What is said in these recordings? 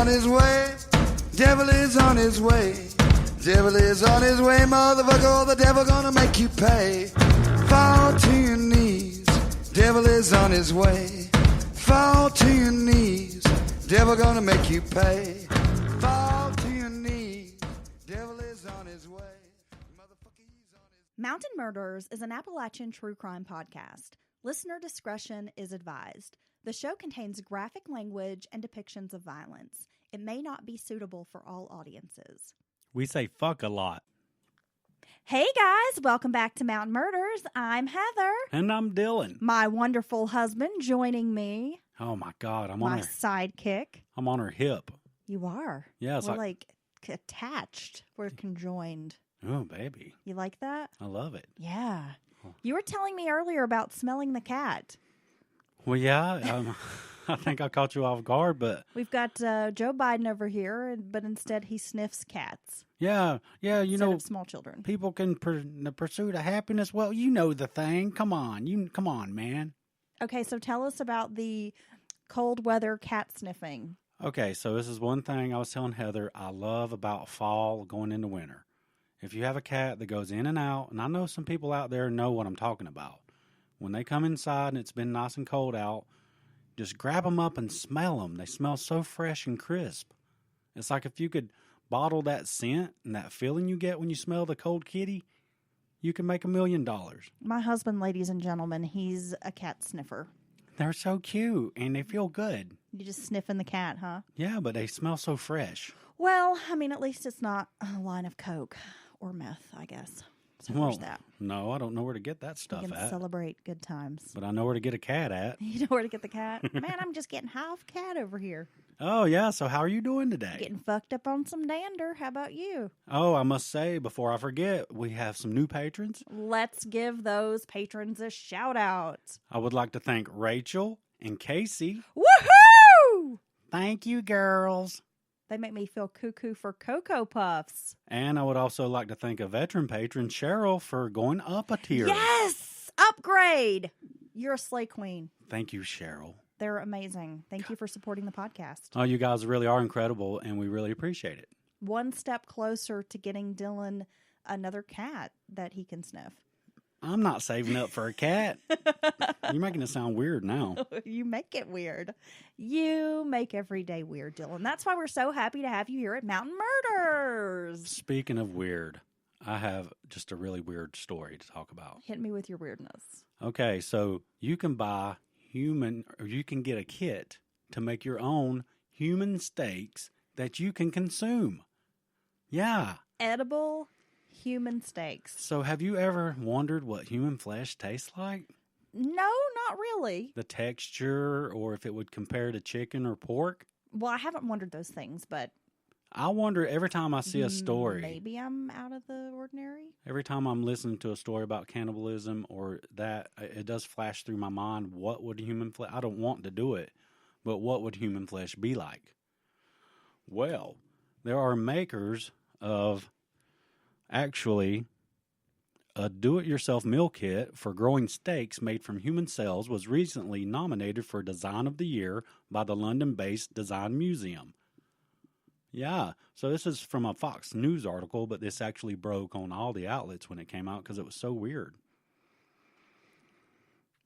on his way. Devil is on his way. Devil is on his way, motherfucker. The devil gonna make you pay. Fall to your knees. Devil is on his way. Fall to your knees. Devil gonna make you pay. Fall to your knees. Devil is on his way. Motherfucker, he's on his... Mountain Murders is an Appalachian true crime podcast. Listener discretion is advised. The show contains graphic language and depictions of violence. It may not be suitable for all audiences. We say fuck a lot. Hey guys, welcome back to Mountain Murders. I'm Heather. And I'm Dylan. My wonderful husband joining me. Oh my God, I'm my on her sidekick. I'm on her hip. You are. Yeah, it's we're like attached. We're conjoined. Oh, baby. You like that? I love it. Yeah. You were telling me earlier about smelling the cat. Well, yeah, I think I caught you off guard, but... We've got Joe Biden over here, but instead he sniffs cats. Yeah, you know... of small children. People can the pursuit of happiness. Well, you know the thing. Come on, man. Okay, so tell us about the cold weather cat sniffing. Okay, so this is one thing I was telling Heather I love about fall going into winter. If you have a cat that goes in and out, and I know some people out there know what I'm talking about. When they come inside and it's been nice and cold out, just grab them up and smell them. They smell so fresh and crisp. It's like if you could bottle that scent and that feeling you get when you smell the cold kitty, you can make $1 million. My husband, ladies and gentlemen, he's a cat sniffer. They're so cute and they feel good. You just sniffing the cat, huh? Yeah, but they smell so fresh. Well, I mean, at least it's not a line of coke or meth, I guess. So there's that. No, I don't know where to get that stuff you can at. Celebrate good times. But I know where to get a cat at. You know where to get the cat? Man, I'm just getting high off cat over here. Oh, yeah. So how are you doing today? Getting fucked up on some dander. How about you? Oh, I must say, before I forget, we have some new patrons. Let's give those patrons a shout out. I would like to thank Rachel and Casey. Woohoo! Thank you, girls. They make me feel cuckoo for Cocoa Puffs. And I would also like to thank a veteran patron, Cheryl, for going up a tier. Yes! Upgrade! You're a slay queen. Thank you, Cheryl. They're amazing. Thank you for supporting the podcast. Oh, you guys really are incredible, and we really appreciate it. One step closer to getting Dylan another cat that he can sniff. I'm not saving up for a cat. You're making it sound weird now. You make it weird. You make every day weird, Dylan. That's why we're so happy to have you here at Mountain Murders. Speaking of weird, I have just a really weird story to talk about. Hit me with your weirdness. Okay, so you can you can get a kit to make your own human steaks that you can consume. Yeah. Edible human steaks. So have you ever wondered what human flesh tastes like? No, not really. The texture, or if it would compare to chicken or pork? Well, I haven't wondered those things, but... I wonder every time I see a story. Maybe I'm out of the ordinary. Every time I'm listening to a story about cannibalism or that, it does flash through my mind, what would human flesh... I don't want to do it, but what would human flesh be like? Well, there are makers of... Actually, a do-it-yourself meal kit for growing steaks made from human cells was recently nominated for Design of the Year by the London-based Design Museum. Yeah, so this is from a Fox News article, but this actually broke on all the outlets when it came out because it was so weird.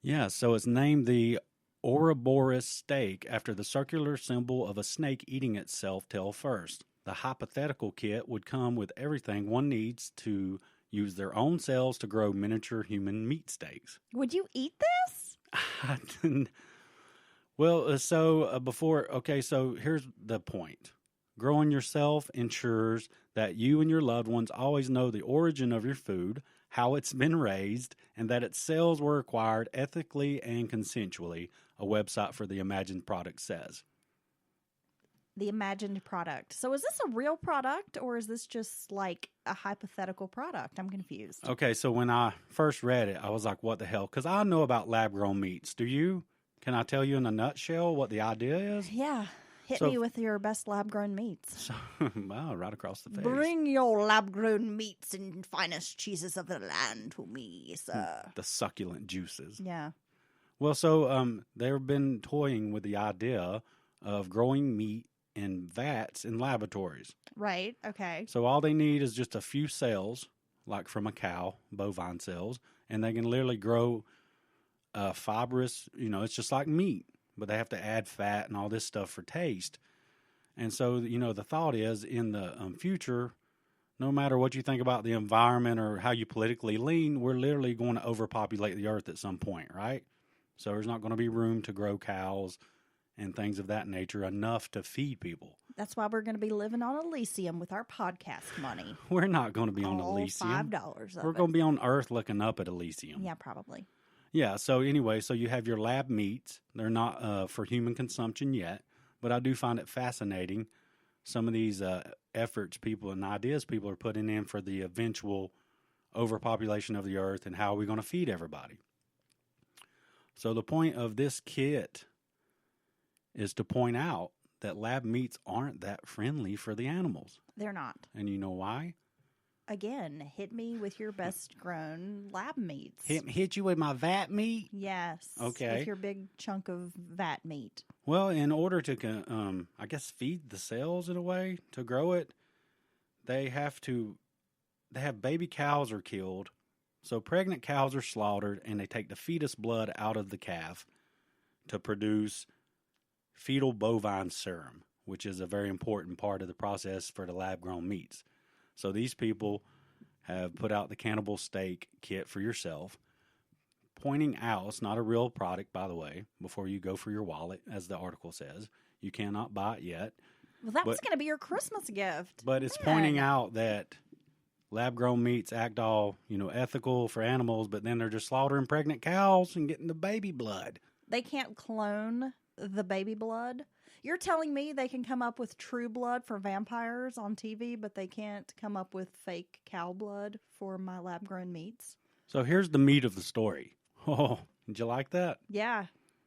Yeah, so it's named the Ouroboros steak after the circular symbol of a snake eating itself tail first. The hypothetical kit would come with everything one needs to use their own cells to grow miniature human meat steaks. Would you eat this? Well, so here's the point. Growing yourself ensures that you and your loved ones always know the origin of your food, how it's been raised, and that its cells were acquired ethically and consensually, a website for the imagined product says. The imagined product. So is this a real product or is this just like a hypothetical product? I'm confused. Okay, so when I first read it, I was like, what the hell? Because I know about lab-grown meats. Do you? Can I tell you in a nutshell what the idea is? Yeah. Hit me with your best lab-grown meats. So, wow, right across the face. Bring your lab-grown meats and finest cheeses of the land to me, sir. The succulent juices. Yeah. Well, so they've been toying with the idea of growing meat in vats in laboratories. Right. Okay. So all they need is just a few cells, like from a cow, bovine cells, and they can literally grow fibrous, it's just like meat, but they have to add fat and all this stuff for taste. And so, the thought is in the future, no matter what you think about the environment or how you politically lean, we're literally going to overpopulate the earth at some point, right? So there's not going to be room to grow cows and things of that nature enough to feed people. That's why we're going to be living on Elysium with our podcast money. We're not going to be on All Elysium. $5 of We're going to be on Earth looking up at Elysium. Yeah, probably. Yeah, so anyway, so you have your lab meats. They're not for human consumption yet, but I do find it fascinating, some of these efforts people and ideas people are putting in for the eventual overpopulation of the earth and how we're going to feed everybody. So the point of this kit is to point out that lab meats aren't that friendly for the animals. They're not. And you know why? Again, hit me with your best grown lab meats. Hit you with my vat meat? Yes. Okay. With your big chunk of vat meat. Well, in order to, I guess, feed the cells in a way, to grow it, they have baby cows are killed. So pregnant cows are slaughtered, and they take the fetus blood out of the calf to produce fetal bovine serum, which is a very important part of the process for the lab-grown meats. So these people have put out the cannibal steak kit for yourself, pointing out, it's not a real product, by the way, before you go for your wallet, as the article says. You cannot buy it yet. Well, that was going to be your Christmas gift. But it's pointing out that lab-grown meats act all, ethical for animals, but then they're just slaughtering pregnant cows and getting the baby blood. They can't clone the baby blood? You're telling me they can come up with true blood for vampires on TV, but they can't come up with fake cow blood for my lab-grown meats? So here's the meat of the story. Oh, did you like that? Yeah.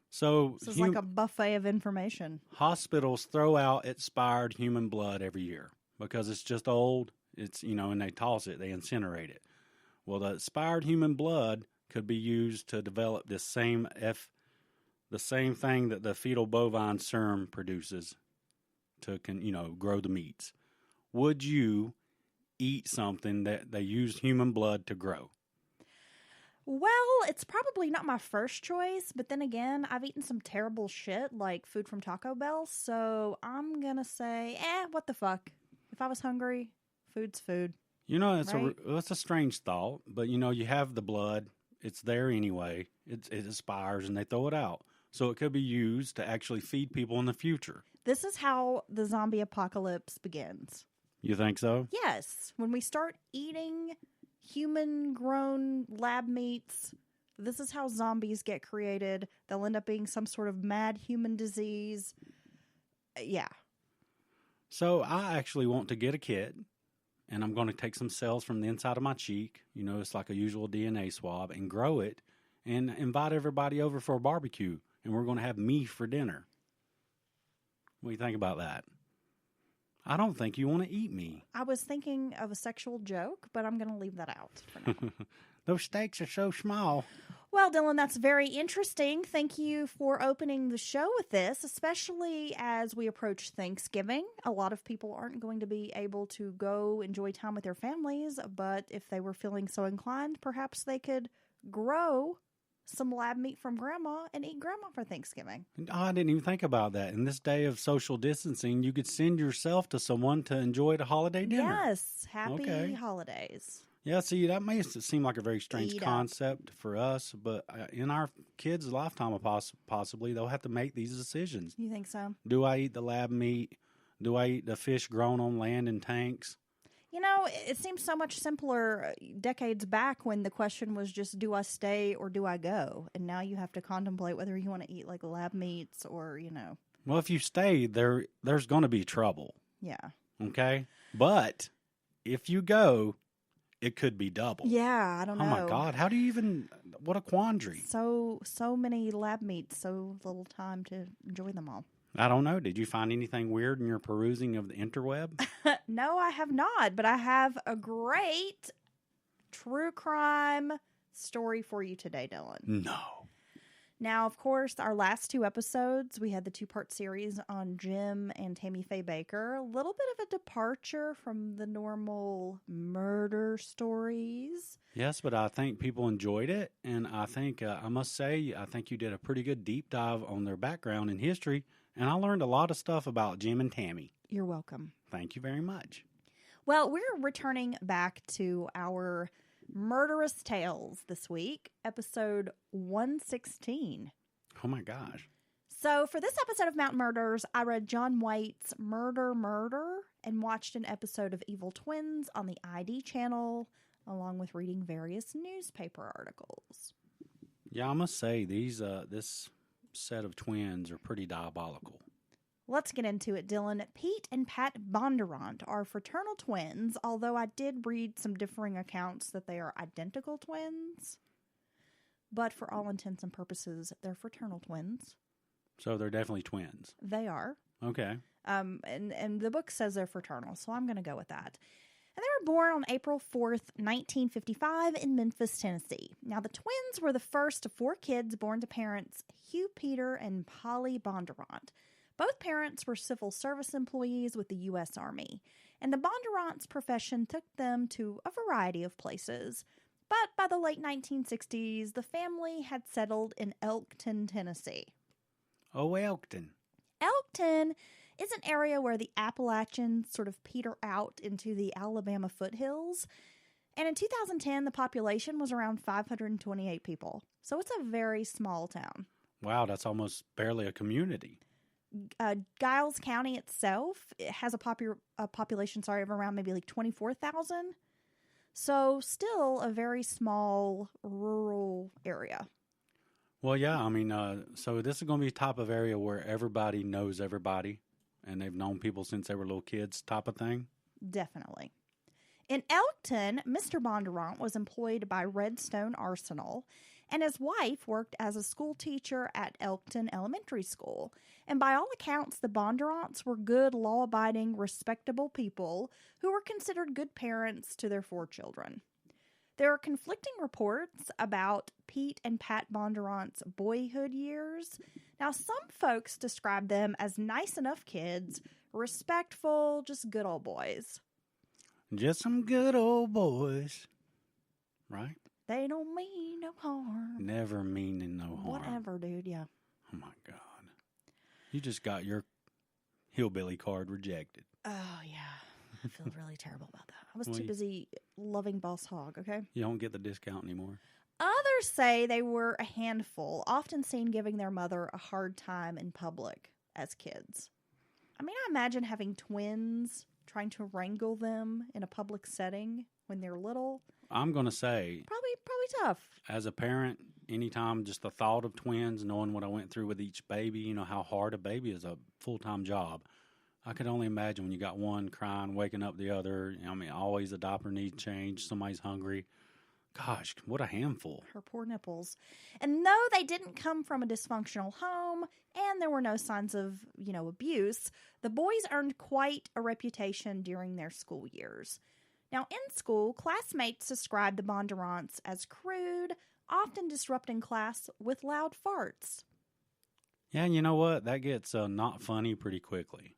So this is like a buffet of information. Hospitals throw out expired human blood every year because it's just old. It's, and they toss it, they incinerate it. Well, the expired human blood could be used to develop this the same thing that the fetal bovine serum produces to, grow the meats. Would you eat something that they use human blood to grow? Well, it's probably not my first choice, but then again, I've eaten some terrible shit like food from Taco Bell, so I'm going to say, what the fuck? If I was hungry, food's food. It's a strange thought, but you have the blood. It's there anyway. It expires and they throw it out. So it could be used to actually feed people in the future. This is how the zombie apocalypse begins. You think so? Yes. When we start eating human-grown lab meats, this is how zombies get created. They'll end up being some sort of mad human disease. Yeah. So I actually want to get a kit, and I'm going to take some cells from the inside of my cheek. It's like a usual DNA swab, and grow it, and invite everybody over for a barbecue. And we're going to have meat for dinner. What do you think about that? I don't think you want to eat me. I was thinking of a sexual joke, but I'm going to leave that out for now. Those steaks are so small. Well, Dylan, that's very interesting. Thank you for opening the show with this, especially as we approach Thanksgiving. A lot of people aren't going to be able to go enjoy time with their families, but if they were feeling so inclined, perhaps they could grow some lab meat from Grandma and eat Grandma for Thanksgiving. Oh, I didn't even think about that. In this day of social distancing, you could send yourself to someone to enjoy the holiday dinner. Yes. Happy holidays. Yeah, see, that may seem like a very strange concept for us, but in our kids' lifetime, possibly, they'll have to make these decisions. You think so? Do I eat the lab meat? Do I eat the fish grown on land in tanks? It seems so much simpler decades back when the question was just, do I stay or do I go? And now you have to contemplate whether you want to eat like lab meats or, Well, if you stay, there's going to be trouble. Yeah. Okay? But if you go, it could be double. Yeah, I don't know. Oh, my God. How do you even... What a quandary. So many lab meats, so little time to enjoy them all. I don't know. Did you find anything weird in your perusing of the interweb? No, I have not, but I have a great true crime story for you today, Dylan. No. Now, of course, our last 2 episodes, we had the 2-part series on Jim and Tammy Faye Baker. A little bit of a departure from the normal murder stories. Yes, but I think people enjoyed it. And I think, I must say, I think you did a pretty good deep dive on their background and history. And I learned a lot of stuff about Jim and Tammy. You're welcome. Thank you very much. Well, we're returning back to our Murderous Tales this week, episode 116. Oh my gosh. So for this episode of Mountain Murders, I read John White's Murder, and watched an episode of Evil Twins on the ID channel, along with reading various newspaper articles. Yeah, I must say, this set of twins are pretty diabolical. Let's get into it, Dylan. Pete and Pat Bondurant are fraternal twins, although I did read some differing accounts that they are identical twins. But for all intents and purposes, they're fraternal twins. So they're definitely twins. They are. Okay. And the book says they're fraternal, so I'm going to go with that. And they were born on April 4th, 1955 in Memphis, Tennessee. Now, the twins were the first of 4 kids born to parents Hugh, Peter, and Polly Bondurant. Both parents were civil service employees with the U.S. Army, and the Bondurants' profession took them to a variety of places. But by the late 1960s, the family had settled in Elkton, Tennessee. Oh, Elkton. Elkton is an area where the Appalachians sort of peter out into the Alabama foothills. And in 2010, the population was around 528 people. So it's a very small town. Wow, that's almost barely a community. Giles County itself has a population of around maybe like 24,000. So still a very small rural area. Well, yeah, I mean, so this is going to be a type of area where everybody knows everybody, and they've known people since they were little kids type of thing. Definitely. In Elkton, Mr. Bondurant was employed by Redstone Arsenal, and his wife worked as a school teacher at Elkton Elementary School. And by all accounts, the Bondurants were good, law-abiding, respectable people who were considered good parents to their 4 children. There are conflicting reports about Pete and Pat Bondurant's boyhood years. Now, some folks describe them as nice enough kids, respectful, just good old boys. Just some good old boys, right? They don't mean no harm. Never meaning no harm. Whatever, dude, yeah. Oh, my God. You just got your hillbilly card rejected. Oh, yeah. I feel really terrible about that. I was too busy loving Boss Hogg, okay? You don't get the discount anymore. Others say they were a handful, often seen giving their mother a hard time in public as kids. I mean, I imagine having twins, trying to wrangle them in a public setting when they're little. I'm going to say, Probably tough. as a parent, anytime just the thought of twins, knowing what I went through with each baby, you know how hard a baby is, a full-time job. I could only imagine when you got one crying, waking up the other. I mean, always a diaper needs change. Somebody's hungry. Gosh, what a handful. Her poor nipples. And though they didn't come from a dysfunctional home and there were no signs of, abuse, the boys earned quite a reputation during their school years. Now, in school, classmates described the Bondurants as crude, often disrupting class with loud farts. Yeah, and you know what? That gets not funny pretty quickly.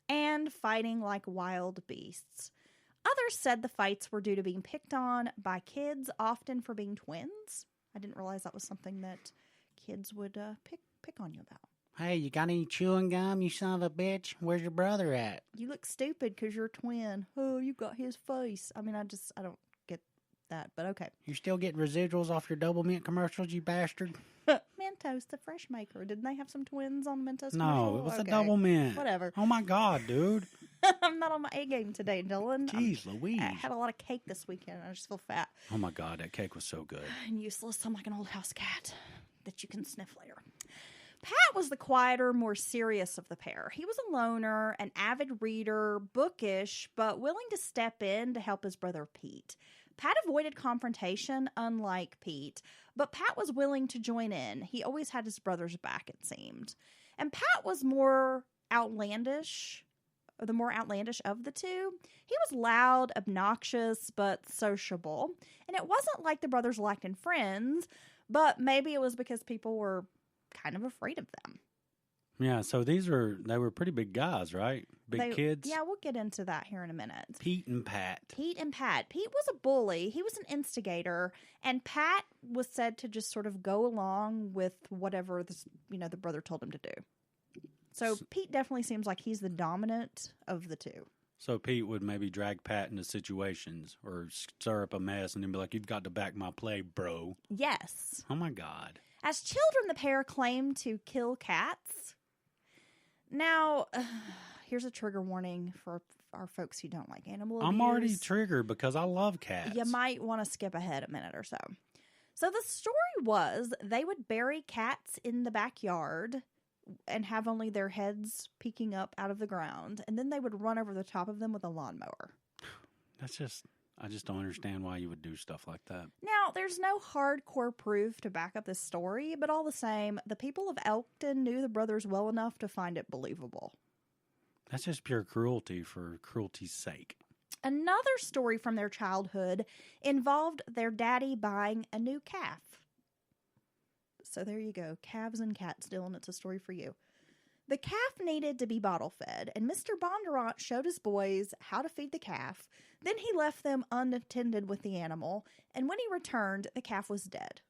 And fighting like wild beasts. Others said the fights were due to being picked on by kids, often for being twins. I didn't realize that was something that kids would pick on you about. Hey, you got any chewing gum, you son of a bitch? Where's your brother at? You look stupid because you're a twin. Oh, you got his face. I mean, I don't get that, but okay. You still getting residuals off your double mint commercials, you bastard? Mentos, the fresh maker. Didn't they have some twins on the Mentos commercial? No, it was a double mint. Whatever. Oh, my God, dude. I'm not on my A game today, Dylan. Jeez Louise. I had a lot of cake this weekend. I just feel fat. Oh, my God, that cake was so good. And useless. I'm like an old house cat that you can sniff later. Pat was the quieter, more serious of the pair. He was a loner, an avid reader, bookish, but willing to step in to help his brother Pete. Pat avoided confrontation, unlike Pete, but Pat was willing to join in. He always had his brother's back, it seemed. And Pat was the more outlandish of the two. He was loud, obnoxious, but sociable. And it wasn't like the brothers lacked in friends, But maybe it was because people were kind of afraid of them. Yeah, so they were pretty big guys, right? Big kids? Yeah, we'll get into that here in a minute. Pete and Pat. Pete was a bully. He was an instigator. And Pat was said to just sort of go along with whatever the brother told him to do. So Pete definitely seems like he's the dominant of the two. So Pete would maybe drag Pat into situations or stir up a mess and then be like, "You've got to back my play, bro." Yes. Oh, my God. As children, the pair claimed to kill cats. Now, here's a trigger warning for our folks who don't like animal abuse. I'm already triggered because I love cats. You might want to skip ahead a minute or so. So the story was they would bury cats in the backyard and have only their heads peeking up out of the ground, and then they would run over the top of them with a lawnmower. I just don't understand why you would do stuff like that. Now, there's no hardcore proof to back up this story, but all the same, the people of Elkton knew the brothers well enough to find it believable. That's just pure cruelty for cruelty's sake. Another story from their childhood involved their daddy buying a new calf. So there you go, calves and cats, Dylan, it's a story for you. The calf needed to be bottle fed, and Mr. Bondurant showed his boys how to feed the calf. Then he left them unattended with the animal, and when he returned, the calf was dead.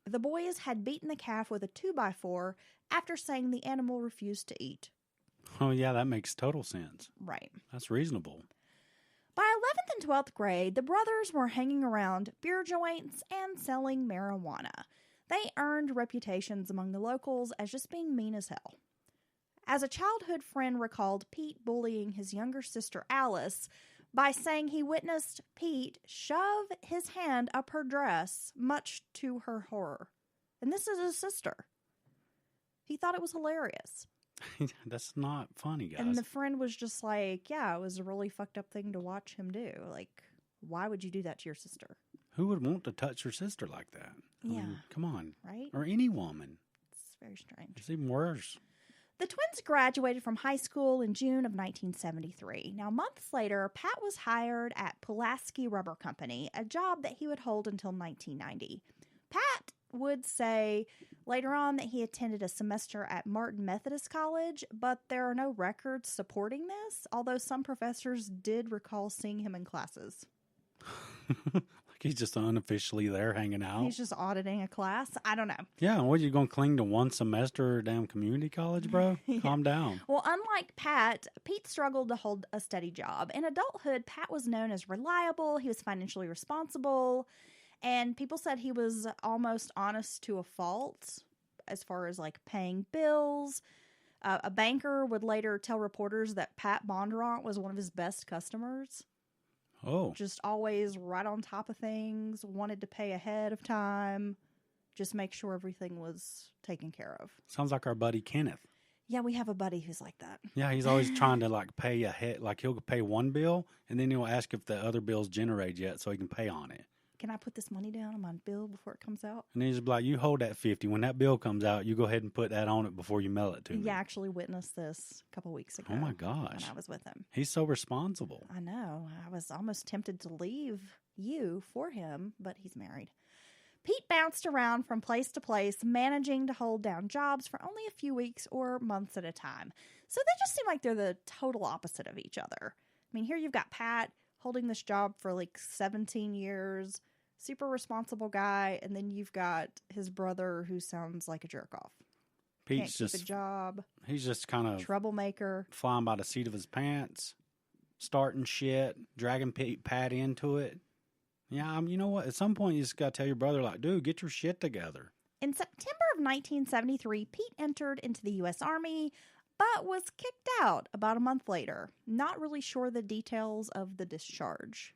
The boys had beaten the calf with a 2x4 after saying the animal refused to eat. Oh, yeah, that makes total sense. Right. That's reasonable. By 11th and 12th grade, the brothers were hanging around beer joints and selling marijuana. They earned reputations among the locals as just being mean as hell. As a childhood friend recalled Pete bullying his younger sister Alice by saying he witnessed Pete shove his hand up her dress, much to her horror. And this is his sister. He thought it was hilarious. That's not funny, guys. And the friend was just like, yeah, it was a really fucked up thing to watch him do. Like, why would you do that to your sister? Who would want to touch your sister like that? I mean, come on. Right? Or any woman. It's very strange. It's even worse. The twins graduated from high school in June of 1973. Now, months later, Pat was hired at Pulaski Rubber Company, a job that he would hold until 1990. Pat would say later on that he attended a semester at Martin Methodist College, but there are no records supporting this, although some professors did recall seeing him in classes. Like he's just unofficially there hanging out. He's just auditing a class. I don't know. Yeah, what, you going to cling to one semester damn community college, bro? Yeah. Calm down. Well, unlike Pat, Pete struggled to hold a steady job. In adulthood, Pat was known as reliable. He was financially responsible. And people said he was almost honest to a fault as far as like paying bills. A banker would later tell reporters that Pat Bondurant was one of his best customers. Oh. Just always right on top of things, wanted to pay ahead of time, just make sure everything was taken care of. Sounds like our buddy Kenneth. Yeah, we have a buddy who's like that. Yeah, he's always trying to like pay ahead. Like he'll pay one bill and then he'll ask if the other bill's generated yet so he can pay on it. Can I put this money down on my bill before it comes out? And he's like, you hold that 50. When that bill comes out, you go ahead and put that on it before you mail it to me. Yeah, I actually witnessed this a couple weeks ago. Oh, my gosh. When I was with him. He's so responsible. I know. I was almost tempted to leave you for him, but he's married. Pete bounced around from place to place, managing to hold down jobs for only a few weeks or months at a time. So they just seem like they're the total opposite of each other. I mean, here you've got Pat holding this job for like 17 years, super responsible guy, and then you've got his brother who sounds like a jerk-off. Pete's Can't keep a job. He's just kind of troublemaker, flying by the seat of his pants, starting shit, dragging Pat into it. Yeah, you know what? At some point, you just got to tell your brother, like, dude, get your shit together. In September of 1973, Pete entered into the U.S. Army, but was kicked out about a month later. Not really sure the details of the discharge.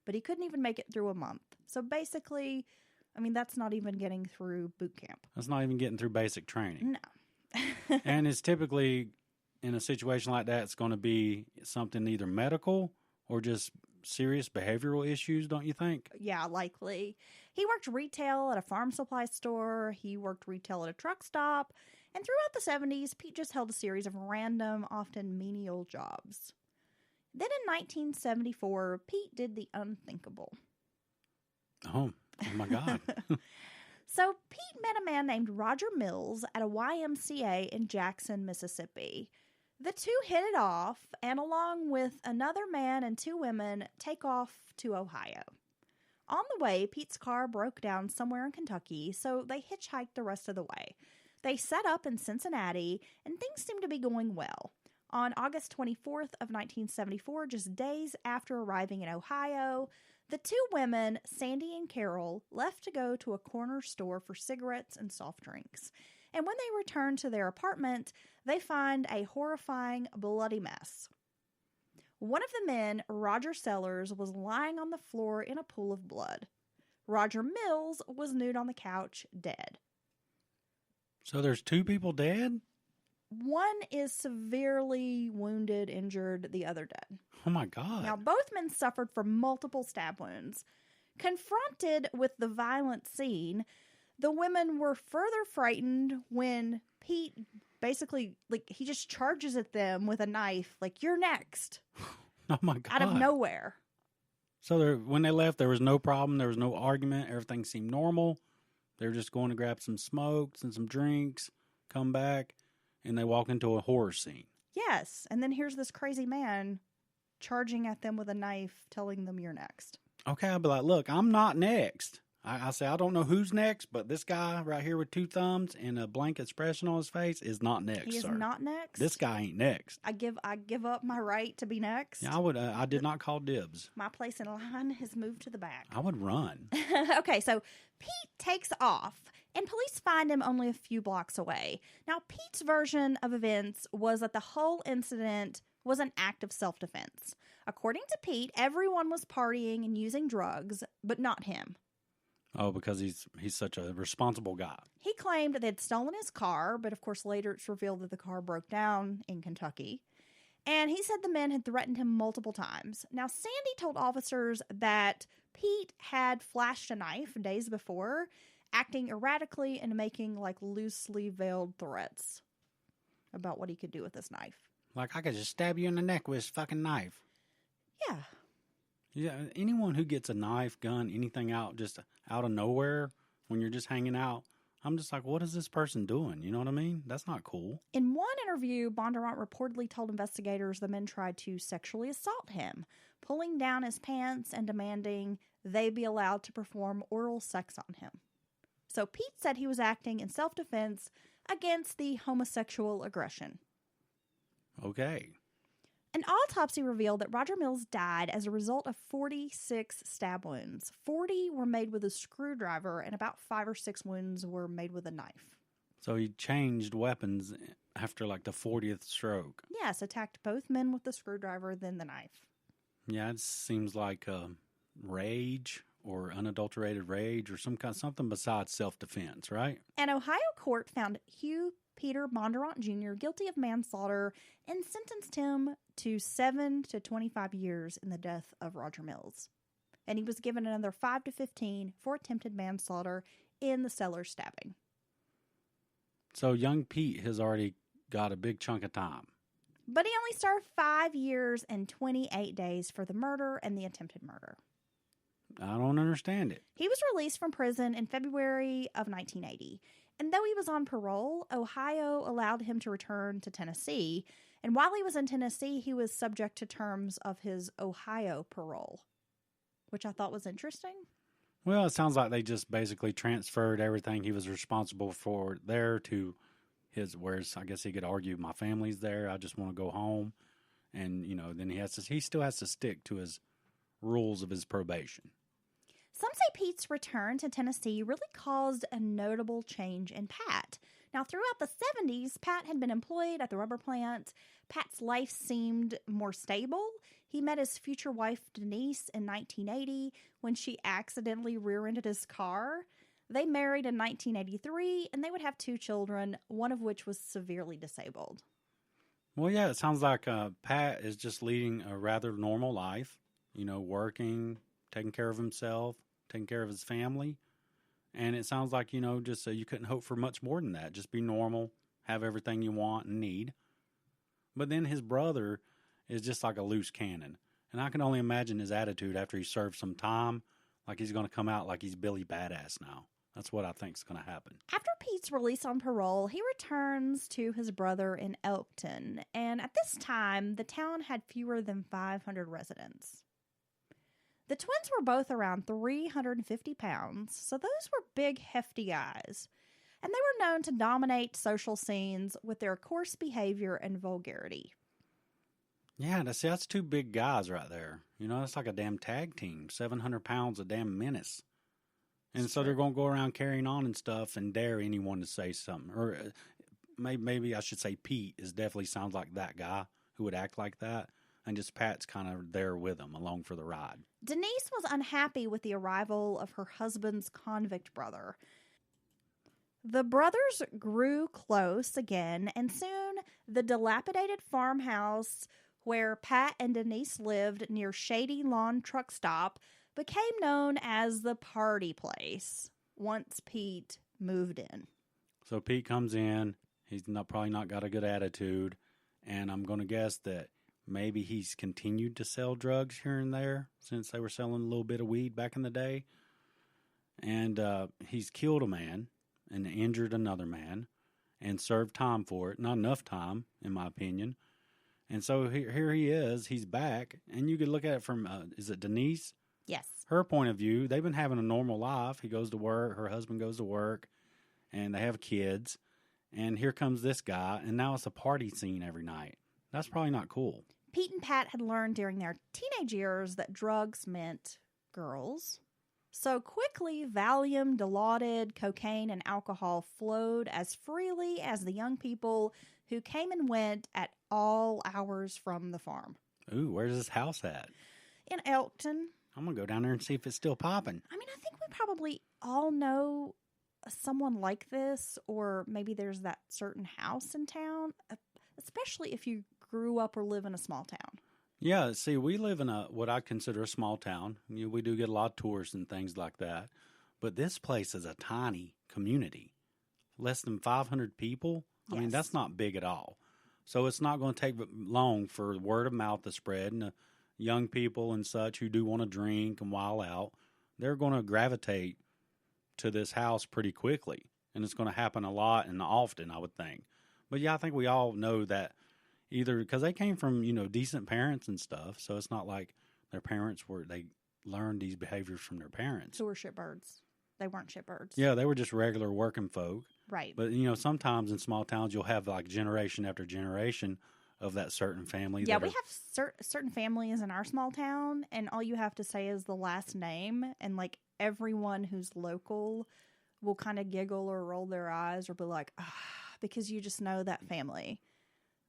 But he couldn't even make it through a month. So basically, I mean, that's not even getting through boot camp. That's not even getting through basic training. No. And it's typically, in a situation like that, it's going to be something either medical or just serious behavioral issues, don't you think? Yeah, likely. He worked retail at a farm supply store. He worked retail at a truck stop. And throughout the 70s, Pete just held a series of random, often menial jobs. Then in 1974, Pete did the unthinkable. Oh my God. So Pete met a man named Roger Mills at a YMCA in Jackson, Mississippi. The two hit it off, and along with another man and two women, take off to Ohio. On the way, Pete's car broke down somewhere in Kentucky, so they hitchhiked the rest of the way. They set up in Cincinnati, and things seemed to be going well. On August 24th of 1974, just days after arriving in Ohio, the two women, Sandy and Carol, left to go to a corner store for cigarettes and soft drinks. And when they return to their apartment, they find a horrifying, bloody mess. One of the men, Roger Sellers, was lying on the floor in a pool of blood. Roger Mills was nude on the couch, dead. So there's two people dead? One is severely wounded, injured, the other dead. Oh my God. Now, both men suffered from multiple stab wounds. Confronted with the violent scene, the women were further frightened when Pete basically, he just charges at them with a knife, like, you're next. Oh my God. Out of nowhere. So when they left, there was no problem. There was no argument. Everything seemed normal. They were just going to grab some smokes and some drinks, come back, and they walk into a horror scene. Yes. And then here's this crazy man charging at them with a knife, telling them you're next. Okay, I'll be like, look, I'm not next. I say, I don't know who's next, but this guy right here with two thumbs and a blank expression on his face is not next, He is sir. not next? This guy ain't next. I give up my right to be next. Yeah, I did not call dibs. My place in line has moved to the back. I would run. Okay, so Pete takes off, and police find him only a few blocks away. Now, Pete's version of events was that the whole incident was an act of self-defense. According to Pete, everyone was partying and using drugs, but not him. Oh, because he's such a responsible guy. He claimed they'd stolen his car, but of course later it's revealed that the car broke down in Kentucky. And he said the men had threatened him multiple times. Now, Sandy told officers that Pete had flashed a knife days before, acting erratically and making loosely veiled threats about what he could do with this knife. Like, I could just stab you in the neck with this fucking knife. Yeah. Yeah, anyone who gets a knife, gun, anything out just out of nowhere when you're just hanging out, I'm just like, what is this person doing? You know what I mean? That's not cool. In one interview, Bondurant reportedly told investigators the men tried to sexually assault him, pulling down his pants and demanding they be allowed to perform oral sex on him. So Pete said he was acting in self-defense against the homosexual aggression. Okay. An autopsy revealed that Roger Mills died as a result of 46 stab wounds. 40 were made with a screwdriver, and about 5 or 6 wounds were made with a knife. So he changed weapons after the 40th stroke. Yes, attacked both men with the screwdriver, then the knife. Yeah, it seems like rage or unadulterated rage or something besides self-defense, right? An Ohio court found Hugh Peter Bondurant Jr. guilty of manslaughter and sentenced him to 7 to 25 years in the death of Roger Mills. And he was given another 5 to 15 for attempted manslaughter in the Sellers stabbing. So young Pete has already got a big chunk of time. But he only served 5 years and 28 days for the murder and the attempted murder. I don't understand it. He was released from prison in February of 1980. And though he was on parole, Ohio allowed him to return to Tennessee. And while he was in Tennessee, he was subject to terms of his Ohio parole, which I thought was interesting. Well, it sounds like they just basically transferred everything he was responsible for there to his, whereas I guess he could argue my family's there. I just want to go home. And, then he still has to stick to his rules of his probation. Some say Pete's return to Tennessee really caused a notable change in Pat. Now, throughout the 70s, Pat had been employed at the rubber plant. Pat's life seemed more stable. He met his future wife, Denise, in 1980 when she accidentally rear-ended his car. They married in 1983, and they would have 2 children, one of which was severely disabled. Well, yeah, it sounds like Pat is just leading a rather normal life, working, taking care of himself, taking care of his family. And it sounds like, just you couldn't hope for much more than that. Just be normal, have everything you want and need. But then his brother is just like a loose cannon. And I can only imagine his attitude after he served some time, like he's going to come out like he's Billy Badass now. That's what I think is going to happen. After Pete's release on parole, he returns to his brother in Elkton, and at this time, the town had fewer than 500 residents. The twins were both around 350 pounds, so those were big, hefty guys, and they were known to dominate social scenes with their coarse behavior and vulgarity. Yeah, that's two big guys right there. You know, it's like a damn tag team. 700 pounds, a damn menace. And so they're going to go around carrying on and stuff and dare anyone to say something. Or maybe I should say Pete definitely sounds like that guy who would act like that. And just Pat's kind of there with him along for the ride. Denise was unhappy with the arrival of her husband's convict brother. The brothers grew close again, and soon the dilapidated farmhouse where Pat and Denise lived near Shady Lawn Truck Stop became known as the party place once Pete moved in. So Pete comes in. He's probably not got a good attitude. And I'm going to guess that maybe he's continued to sell drugs here and there since they were selling a little bit of weed back in the day. And he's killed a man and injured another man and served time for it. Not enough time, in my opinion. And so here he is. He's back. And you could look at it from, is it Denise? Yes. Her point of view. They've been having a normal life. He goes to work. Her husband goes to work. And they have kids. And here comes this guy. And now it's a party scene every night. That's probably not cool. Pete and Pat had learned during their teenage years that drugs meant girls. So quickly, Valium, Dilaudid, cocaine, and alcohol flowed as freely as the young people who came and went at all hours from the farm. Ooh, where's this house at? In Elkton. I'm going to go down there and see if it's still popping. I mean, I think we probably all know someone like this, or maybe there's that certain house in town, especially if you grew up or live in a small town. Yeah, see, we live in what I consider a small town. We do get a lot of tourists and things like that. But this place is a tiny community. Less than 500 people. Yes. I mean, that's not big at all. So it's not going to take long for word of mouth to spread. And the young people and such who do want to drink and wild out, they're going to gravitate to this house pretty quickly. And it's going to happen a lot and often, I would think. But yeah, I think we all know that either because they came from, decent parents and stuff. So it's not like their parents they learned these behaviors from their parents. Who were shitbirds. They weren't shitbirds. Yeah, they were just regular working folk. Right. But, sometimes in small towns you'll have like generation after generation of that certain family. Yeah, we have certain families in our small town, and all you have to say is the last name, and like everyone who's local will kind of giggle or roll their eyes or be like, because you just know that family.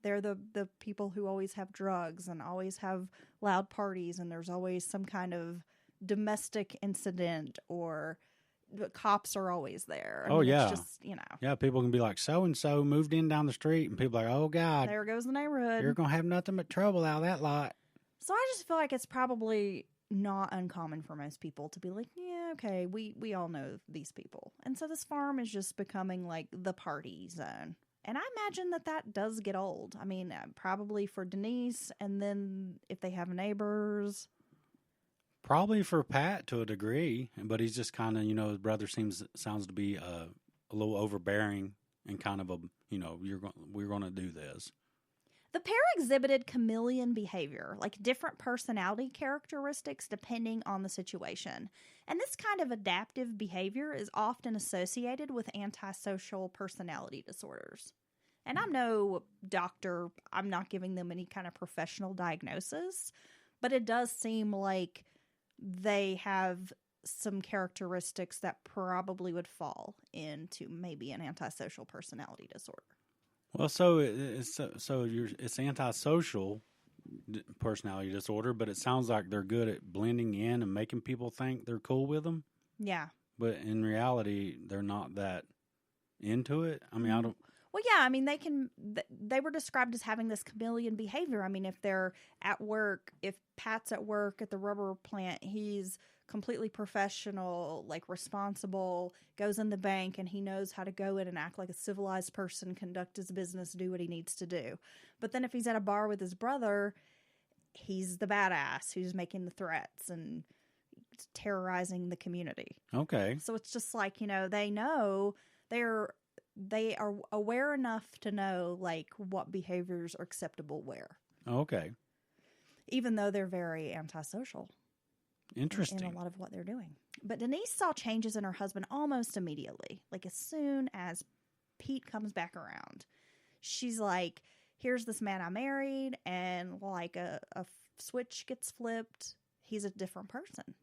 They're the people who always have drugs and always have loud parties, and there's always some kind of domestic incident, or the cops are always there. Oh, yeah. It's just, Yeah, people can be like, so-and-so moved in down the street, and people are like, oh, God. There goes the neighborhood. You're going to have nothing but trouble out of that lot. So I just feel like it's probably not uncommon for most people to be like, yeah, okay, we all know these people. And so this farm is just becoming like the party zone. And I imagine that does get old. I mean, probably for Denise, and then if they have neighbors. Probably for Pat to a degree, but he's just kind of, his brother sounds to be a little overbearing and kind of we're going to do this. The pair exhibited chameleon behavior, like different personality characteristics depending on the situation. And this kind of adaptive behavior is often associated with antisocial personality disorders. And I'm no doctor. I'm not giving them any kind of professional diagnosis, but it does seem like they have some characteristics that probably would fall into maybe an antisocial personality disorder. Well, so it's antisocial personality disorder, but it sounds like they're good at blending in and making people think they're cool with them. Yeah. But in reality, they're not that into it. I mean, I don't. Well, yeah, I mean, they were described as having this chameleon behavior. I mean, if they're at work, if Pat's at work at the rubber plant, he's completely professional, like responsible, goes in the bank, and he knows how to go in and act like a civilized person, conduct his business, do what he needs to do. But then if he's at a bar with his brother, he's the badass who's making the threats and terrorizing the community. Okay. So it's just like, they know they are aware enough to know like what behaviors are acceptable where. Okay. Even though they're very antisocial. Interesting. In a lot of what they're doing. But Denise saw changes in her husband almost immediately. Like as soon as Pete comes back around, she's like, here's this man I married, and like a switch gets flipped. He's a different person.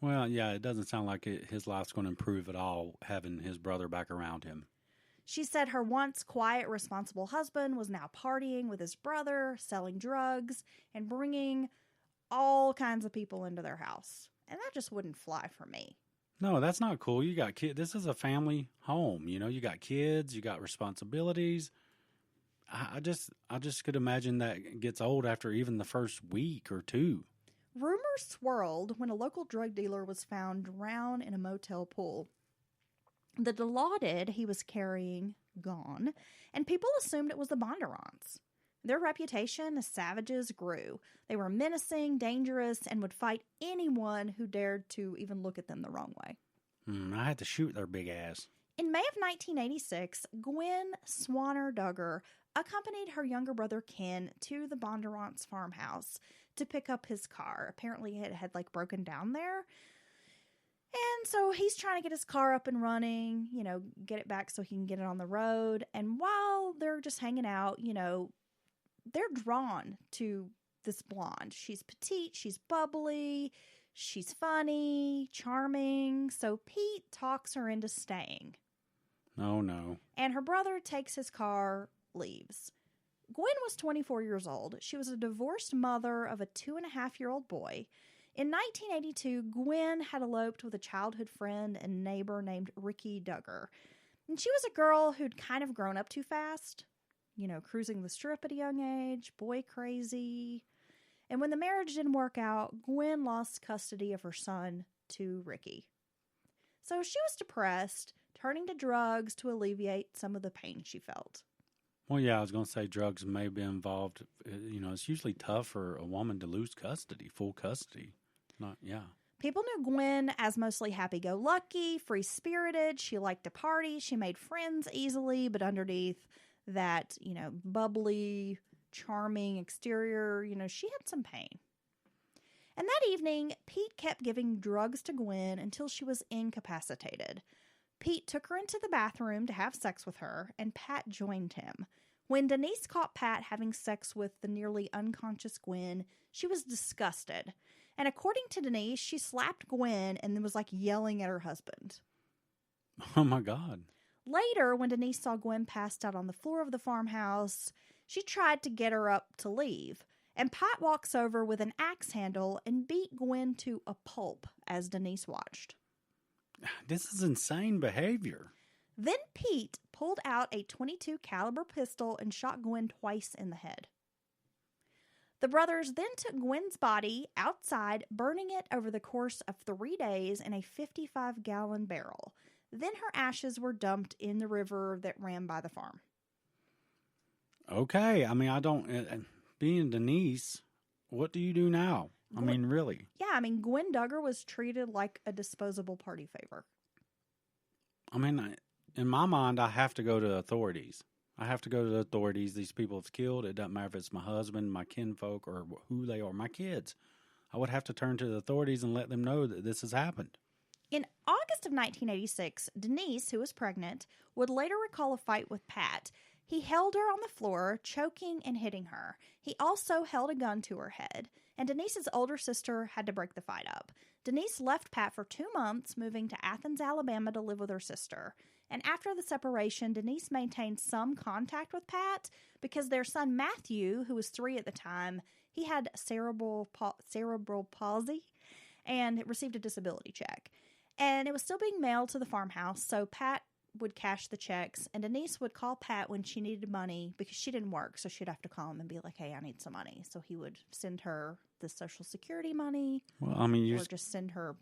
Well, yeah, it doesn't sound like his life's going to improve at all having his brother back around him. She said her once quiet, responsible husband was now partying with his brother, selling drugs, and bringing all kinds of people into their house. And that just wouldn't fly for me. No, that's not cool. You got kids. This is a family home. You got kids. You got responsibilities. I just could imagine that gets old after even the first week or two. Rumors swirled when a local drug dealer was found drowned in a motel pool. The dilaudid he was carrying gone, and people assumed it was the Bondurants. Their reputation as savages grew. They were menacing, dangerous, and would fight anyone who dared to even look at them the wrong way. I had to shoot their big ass. In May of 1986, Gwen Dugger accompanied her younger brother Ken to the Bondurants farmhouse to pick up his car. Apparently it had like broken down there. And so he's trying to get his car up and running, get it back so he can get it on the road. And while they're just hanging out, they're drawn to this blonde. She's petite, she's bubbly, she's funny, charming. So Pete talks her into staying. Oh, no. And her brother takes his car, leaves. Gwen was 24 years old. She was a divorced mother of a 2.5-year-old boy. In 1982, Gwen had eloped with a childhood friend and neighbor named Ricky Dugger. And she was a girl who'd kind of grown up too fast. Cruising the strip at a young age, boy crazy. And when the marriage didn't work out, Gwen lost custody of her son to Ricky. So she was depressed, turning to drugs to alleviate some of the pain she felt. Well, yeah, I was going to say drugs may be involved. It's usually tough for a woman to lose custody, full custody. People knew Gwen as mostly happy-go-lucky, free-spirited. She liked to party. She made friends easily, but underneath that, bubbly, charming exterior, she had some pain. And that evening, Pete kept giving drugs to Gwen until she was incapacitated. Pete took her into the bathroom to have sex with her, and Pat joined him. When Denise caught Pat having sex with the nearly unconscious Gwen, she was disgusted. And according to Denise, she slapped Gwen and then was like yelling at her husband. Oh my God. Later, when Denise saw Gwen passed out on the floor of the farmhouse, she tried to get her up to leave. And Pat walks over with an axe handle and beat Gwen to a pulp as Denise watched. This is insane behavior. Then Pete pulled out a .22 caliber pistol and shot Gwen twice in the head. The brothers then took Gwen's body outside, burning it over the course of 3 days in a 55-gallon barrel. Then her ashes were dumped in the river that ran by the farm. Okay. Being Denise, what do you do now? Really? Yeah, Gwen Dugger was treated like a disposable party favor. In my mind, I have to go to authorities. These people have killed. It doesn't matter if it's my husband, my kinfolk, or who they are, my kids. I would have to turn to the authorities and let them know that this has happened. In August of 1986, Denise, who was pregnant, would later recall a fight with Pat. He held her on the floor, choking and hitting her. He also held a gun to her head, and Denise's older sister had to break the fight up. Denise left Pat for 2 months, moving to Athens, Alabama to live with her sister. And after the separation, Denise maintained some contact with Pat because their son Matthew, who was 3 at the time, he had cerebral palsy and received a disability check. And it was still being mailed to the farmhouse, so Pat would cash the checks, and Denise would call Pat when she needed money because she didn't work, so she'd have to call him and be like, hey, I need some money. So he would send her the Social Security money, or just send her,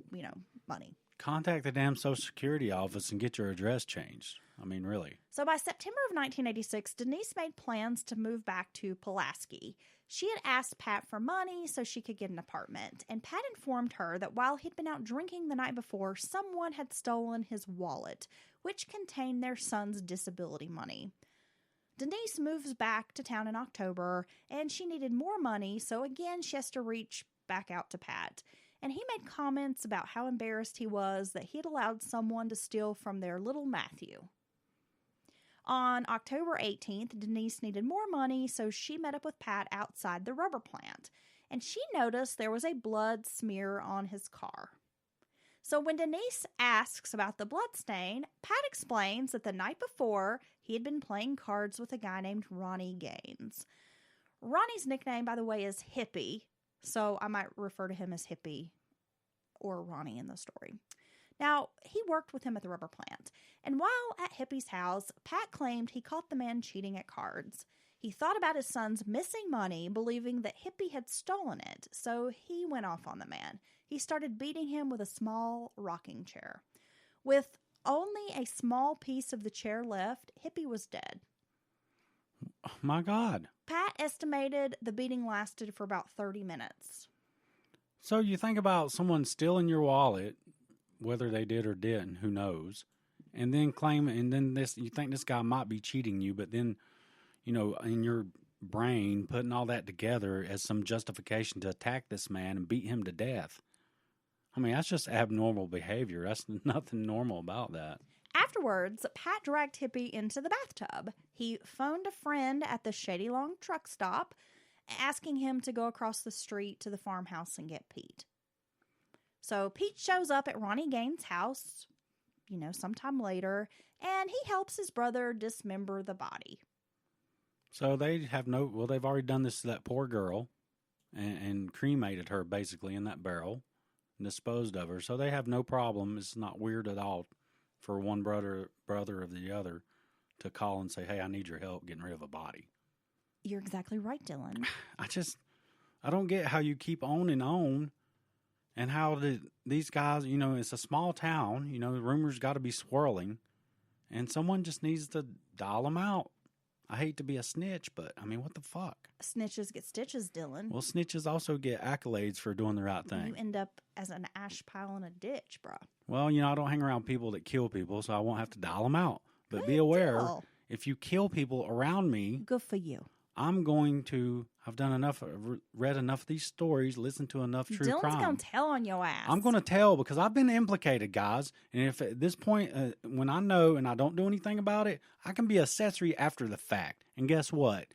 money. Contact the damn Social Security office and get your address changed. I mean, really. So by September of 1986, Denise made plans to move back to Pulaski. She had asked Pat for money so she could get an apartment, and Pat informed her that while he'd been out drinking the night before, someone had stolen his wallet, which contained their son's disability money. Denise moves back to town in October, and she needed more money, so again she has to reach back out to Pat. And he made comments about how embarrassed he was that he had allowed someone to steal from their little Matthew. On October 18th, Denise needed more money, so she met up with Pat outside the rubber plant, and she noticed there was a blood smear on his car. So when Denise asks about the blood stain, Pat explains that the night before, he had been playing cards with a guy named Ronnie Gaines. Ronnie's nickname, by the way, is Hippie, so I might refer to him as Hippie or Ronnie in the story. Now, he worked with him at the rubber plant, and while at Hippie's house, Pat claimed he caught the man cheating at cards. He thought about his son's missing money, believing that Hippie had stolen it, so he went off on the man. He started beating him with a small rocking chair. With only a small piece of the chair left, Hippie was dead. Oh, my God. Pat estimated the beating lasted for about 30 minutes. So you think about someone stealing your wallet, whether they did or didn't, who knows, and then you think this guy might be cheating you, but then, in your brain, putting all that together as some justification to attack this man and beat him to death. I mean, that's just abnormal behavior. That's nothing normal about that. Afterwards, Pat dragged Hippie into the bathtub. He phoned a friend at the Shady Long truck stop, asking him to go across the street to the farmhouse and get Pete. So Pete shows up at Ronnie Gaines' house, sometime later, and he helps his brother dismember the body. So they've already done this to that poor girl and cremated her basically in that barrel and disposed of her. So they have no problem. It's not weird at all for one brother of the other to call and say, hey, I need your help getting rid of a body. You're exactly right, Dylan. I don't get how you keep on and on. And how these guys, it's a small town, the rumors got to be swirling, and someone just needs to dial them out. I hate to be a snitch, but, I mean, what the fuck? Snitches get stitches, Dylan. Well, snitches also get accolades for doing the right thing. You end up as an ash pile in a ditch, bro. Well, I don't hang around people that kill people, so I won't have to dial them out. But Good be aware, deal. If you kill people around me, good for you. I've done enough, read enough of these stories, listened to enough true crime. Dylan's going to tell on your ass. I'm going to tell because I've been implicated, guys. And if at this point, when I know and I don't do anything about it, I can be accessory after the fact. And guess what?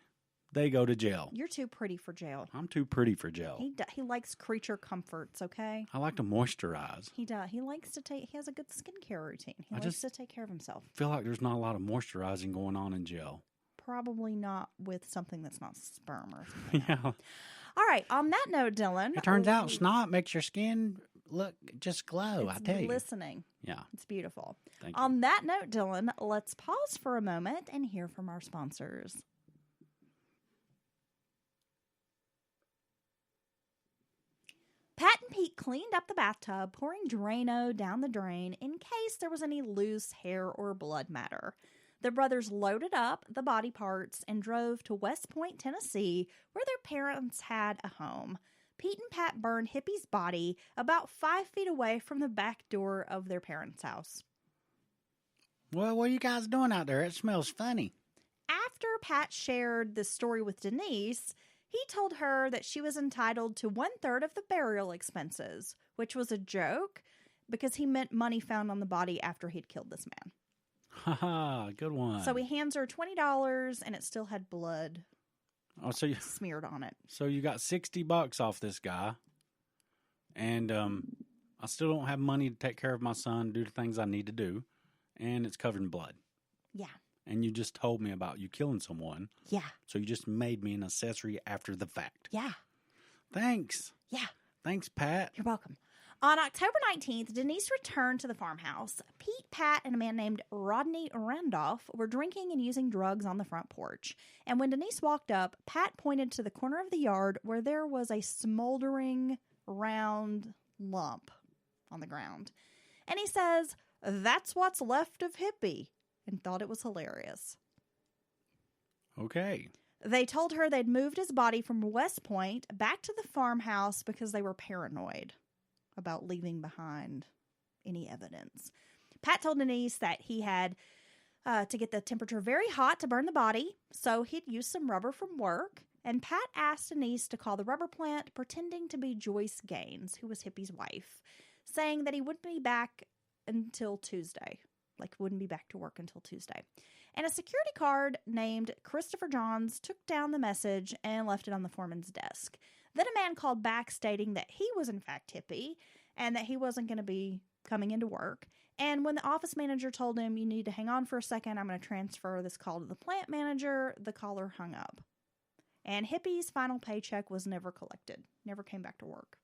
They go to jail. You're too pretty for jail. I'm too pretty for jail. He likes creature comforts, okay? I like to moisturize. He does. He has a good skincare routine. He likes to take care of himself. Feel like there's not a lot of moisturizing going on in jail. Probably not with something that's not sperm or something. Yeah. All right. On that note, Dylan. It turns out snot makes your skin just glow, I tell you. Listening. Yeah. It's beautiful. Thank you. On that note, Dylan, let's pause for a moment and hear from our sponsors. Pat and Pete cleaned up the bathtub, pouring Drano down the drain in case there was any loose hair or blood matter. The brothers loaded up the body parts and drove to West Point, Tennessee, where their parents had a home. Pete and Pat burned Hippie's body about 5 feet away from the back door of their parents' house. Well, what are you guys doing out there? It smells funny. After Pat shared this story with Denise, he told her that she was entitled to 1/3 of the burial expenses, which was a joke because he meant money found on the body after he'd killed this man. Haha, good one. So he hands her $20 and it still had blood so smeared on it. So you got $60 off this guy, and I still don't have money to take care of my son, do the things I need to do, and it's covered in blood. Yeah. And you just told me about you killing someone. Yeah. So you just made me an accessory after the fact. Yeah. Thanks. Yeah. Thanks, Pat. You're welcome. On October 19th, Denise returned to the farmhouse. Pete, Pat, and a man named Rodney Randolph were drinking and using drugs on the front porch. And when Denise walked up, Pat pointed to the corner of the yard where there was a smoldering, round lump on the ground. And he says, "That's what's left of Hippie. and thought it was hilarious. Okay. They told her they'd moved his body from West Point back to the farmhouse because they were paranoid about leaving behind any evidence. Pat told Denise that he had to get the temperature very hot to burn the body, so he'd used some rubber from work. And Pat asked Denise to call the rubber plant, pretending to be Joyce Gaines, who was Hippie's wife, saying that he wouldn't be back until Tuesday. Like, wouldn't be back to work until Tuesday. And a security guard named Christopher Johns took down the message and left it on the foreman's desk. Then a man called back stating that he was in fact Hippie and that he wasn't going to be coming into work. And when the office manager told him, you need to hang on for a second, I'm going to transfer this call to the plant manager, the caller hung up. And Hippie's final paycheck was never collected, never came back to work.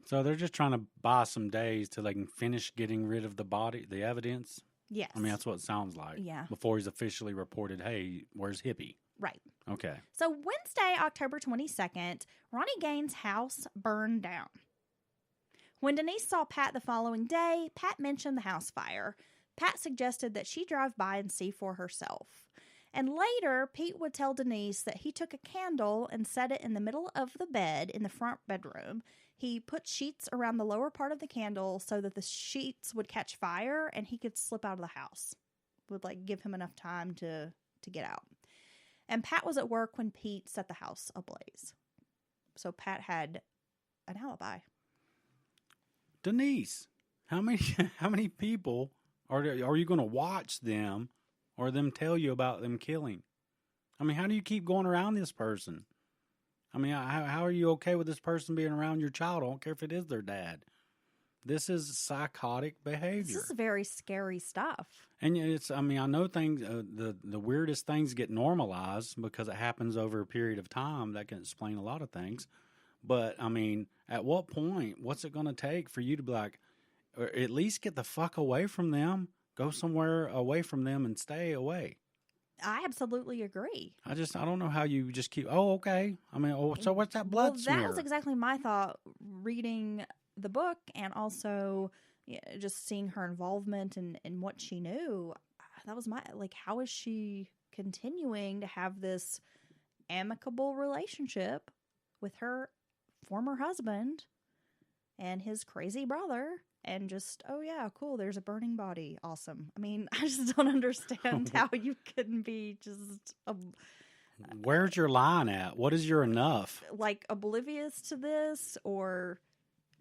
So they're just trying to buy some days till they can finish getting rid of the body, the evidence? Yes. I mean, that's what it sounds like. Yeah. Before he's officially reported, hey, where's Hippie? Right. Okay. So Wednesday, October 22nd, Ronnie Gaines' house burned down. When Denise saw Pat the following day, Pat mentioned the house fire. Pat suggested that she drive by and see for herself. And later, Pete would tell Denise that he took a candle and set it in the middle of the bed in the front bedroom. He put sheets around the lower part of the candle so that the sheets would catch fire and he could slip out of the house. Would like give him enough time to get out. And Pat was at work when Pete set the house ablaze. So Pat had an alibi. Denise, how many people are you going to watch them or them tell you about them killing? I mean, how do you keep going around this person? I mean, how are you okay with this person being around your child? I don't care if it is their dad. This is psychotic behavior. This is very scary stuff. And it's, I mean, I know things, the weirdest things get normalized because it happens over a period of time. That can explain a lot of things. But, I mean, at what point, what's it going to take for you to be like, or at least get the fuck away from them, go somewhere away from them and stay away? I absolutely agree. I don't know how you just keep, okay. I mean, so what's that blood smear? That was exactly my thought reading the book and also just seeing her involvement in what she knew. That was my, like, how is she continuing to have this amicable relationship with her former husband and his crazy brother and just, oh yeah, cool, there's a burning body. Awesome. I mean, I just don't understand how you can be just where's your line at? What is your enough? Like oblivious to this or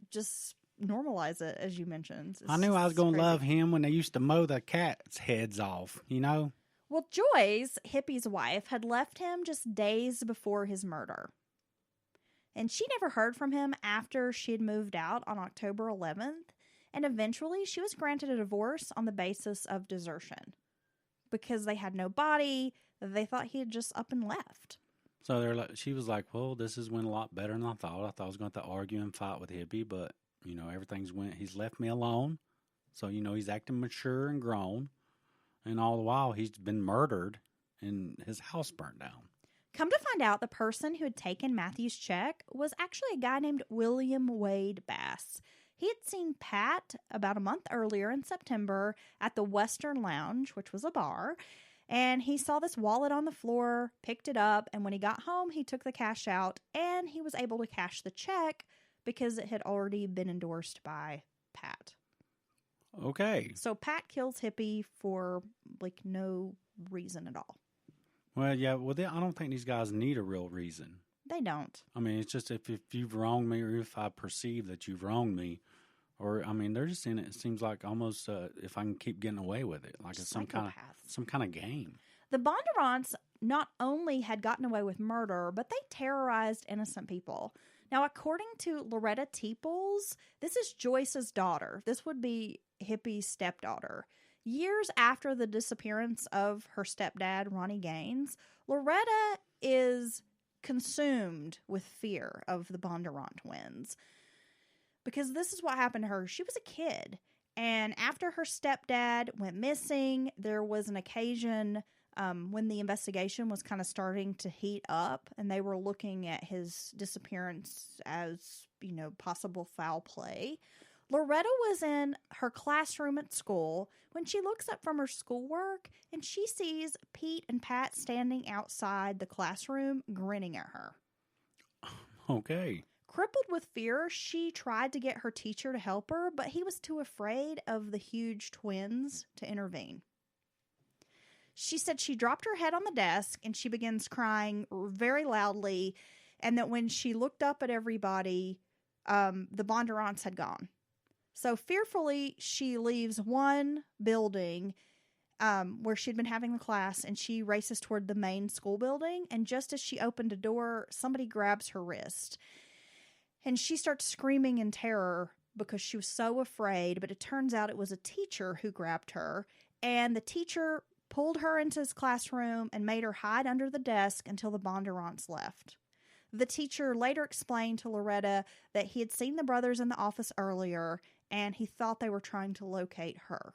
just normalize it, as you mentioned. I knew I was going to love him when they used to mow the cats' heads off, you know? Well, Joyce, Hippie's wife, had left him just days before his murder. And she never heard from him after she had moved out on October 11th. And eventually she was granted a divorce on the basis of desertion. Because they had no body, they thought he had just up and left. So she was like, well, this has went a lot better than I thought. I thought I was going to have to argue and fight with Hippie, but, you know, he's left me alone. So, you know, he's acting mature and grown. And all the while, he's been murdered and his house burnt down. Come to find out, the person who had taken Matthew's check was actually a guy named William Wade Bass. He had seen Pat about a month earlier in September at the Western Lounge, which was a bar, and he saw this wallet on the floor, picked it up, and when he got home, he took the cash out, and he was able to cash the check because it had already been endorsed by Pat. Okay. So Pat kills Hippie for, like, no reason at all. Well, yeah, I don't think these guys need a real reason. They don't. I mean, it's just if you've wronged me or if I perceive that you've wronged me, or, I mean, they're just in it. It seems like almost if I can keep getting away with it, like it's some kind of game. The Bondurants not only had gotten away with murder, but they terrorized innocent people. Now, according to Loretta Teeples, this is Joyce's daughter. This would be Hippie's stepdaughter. Years after the disappearance of her stepdad, Ronnie Gaines, Loretta is consumed with fear of the Bondurant twins. Because this is what happened to her. She was a kid. And after her stepdad went missing, there was an occasion when the investigation was kind of starting to heat up. And they were looking at his disappearance as, you know, possible foul play. Loretta was in her classroom at school when she looks up from her schoolwork and she sees Pete and Pat standing outside the classroom grinning at her. Okay. Crippled with fear, she tried to get her teacher to help her, but he was too afraid of the huge twins to intervene. She said she dropped her head on the desk and she begins crying very loudly, and that when she looked up at everybody, the Bondurants had gone. So fearfully, she leaves one building where she'd been having the class, and she races toward the main school building. And just as she opened a door, somebody grabs her wrist. And she starts screaming in terror because she was so afraid. But it turns out it was a teacher who grabbed her. And the teacher pulled her into his classroom and made her hide under the desk until the Bondurants left. The teacher later explained to Loretta that he had seen the brothers in the office earlier, and he thought they were trying to locate her.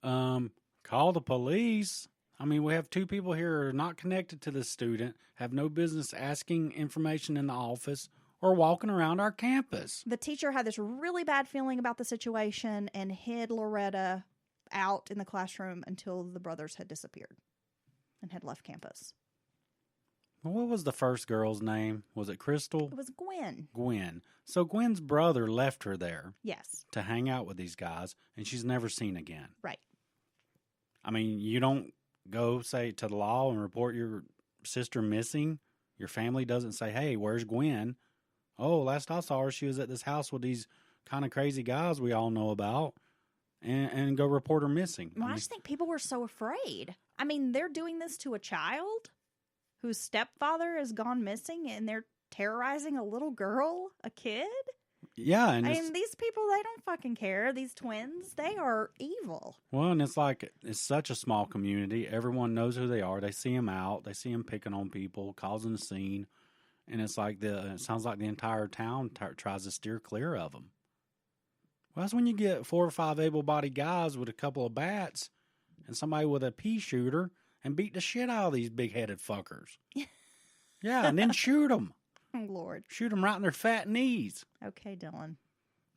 Call the police. I mean, we have two people here who are not connected to the student, have no business asking information in the office or walking around our campus. The teacher had this really bad feeling about the situation and hid Loretta out in the classroom until the brothers had disappeared and had left campus. What was the first girl's name? Was it Crystal? It was Gwen. Gwen. So Gwen's brother left her there. Yes. To hang out with these guys, and she's never seen again. Right. I mean, you don't go, say, to the law and report your sister missing. Your family doesn't say, hey, where's Gwen? Oh, last I saw her, she was at this house with these kind of crazy guys we all know about, and go report her missing. Well, I just think people were so afraid. I mean, they're doing this to a child whose stepfather has gone missing, and they're terrorizing a little girl, a kid. Yeah. And I mean, these people, they don't fucking care. These twins, they are evil. Well, and it's like, it's such a small community. Everyone knows who they are. They see them out. They see them picking on people, causing a scene. And it's like, it sounds like the entire town tries to steer clear of them. Well, that's when you get 4 or 5 able-bodied guys with a couple of bats and somebody with a pea shooter and beat the shit out of these big-headed fuckers. Yeah, and then shoot them. Oh, Lord. Shoot them right in their fat knees. Okay, Dylan.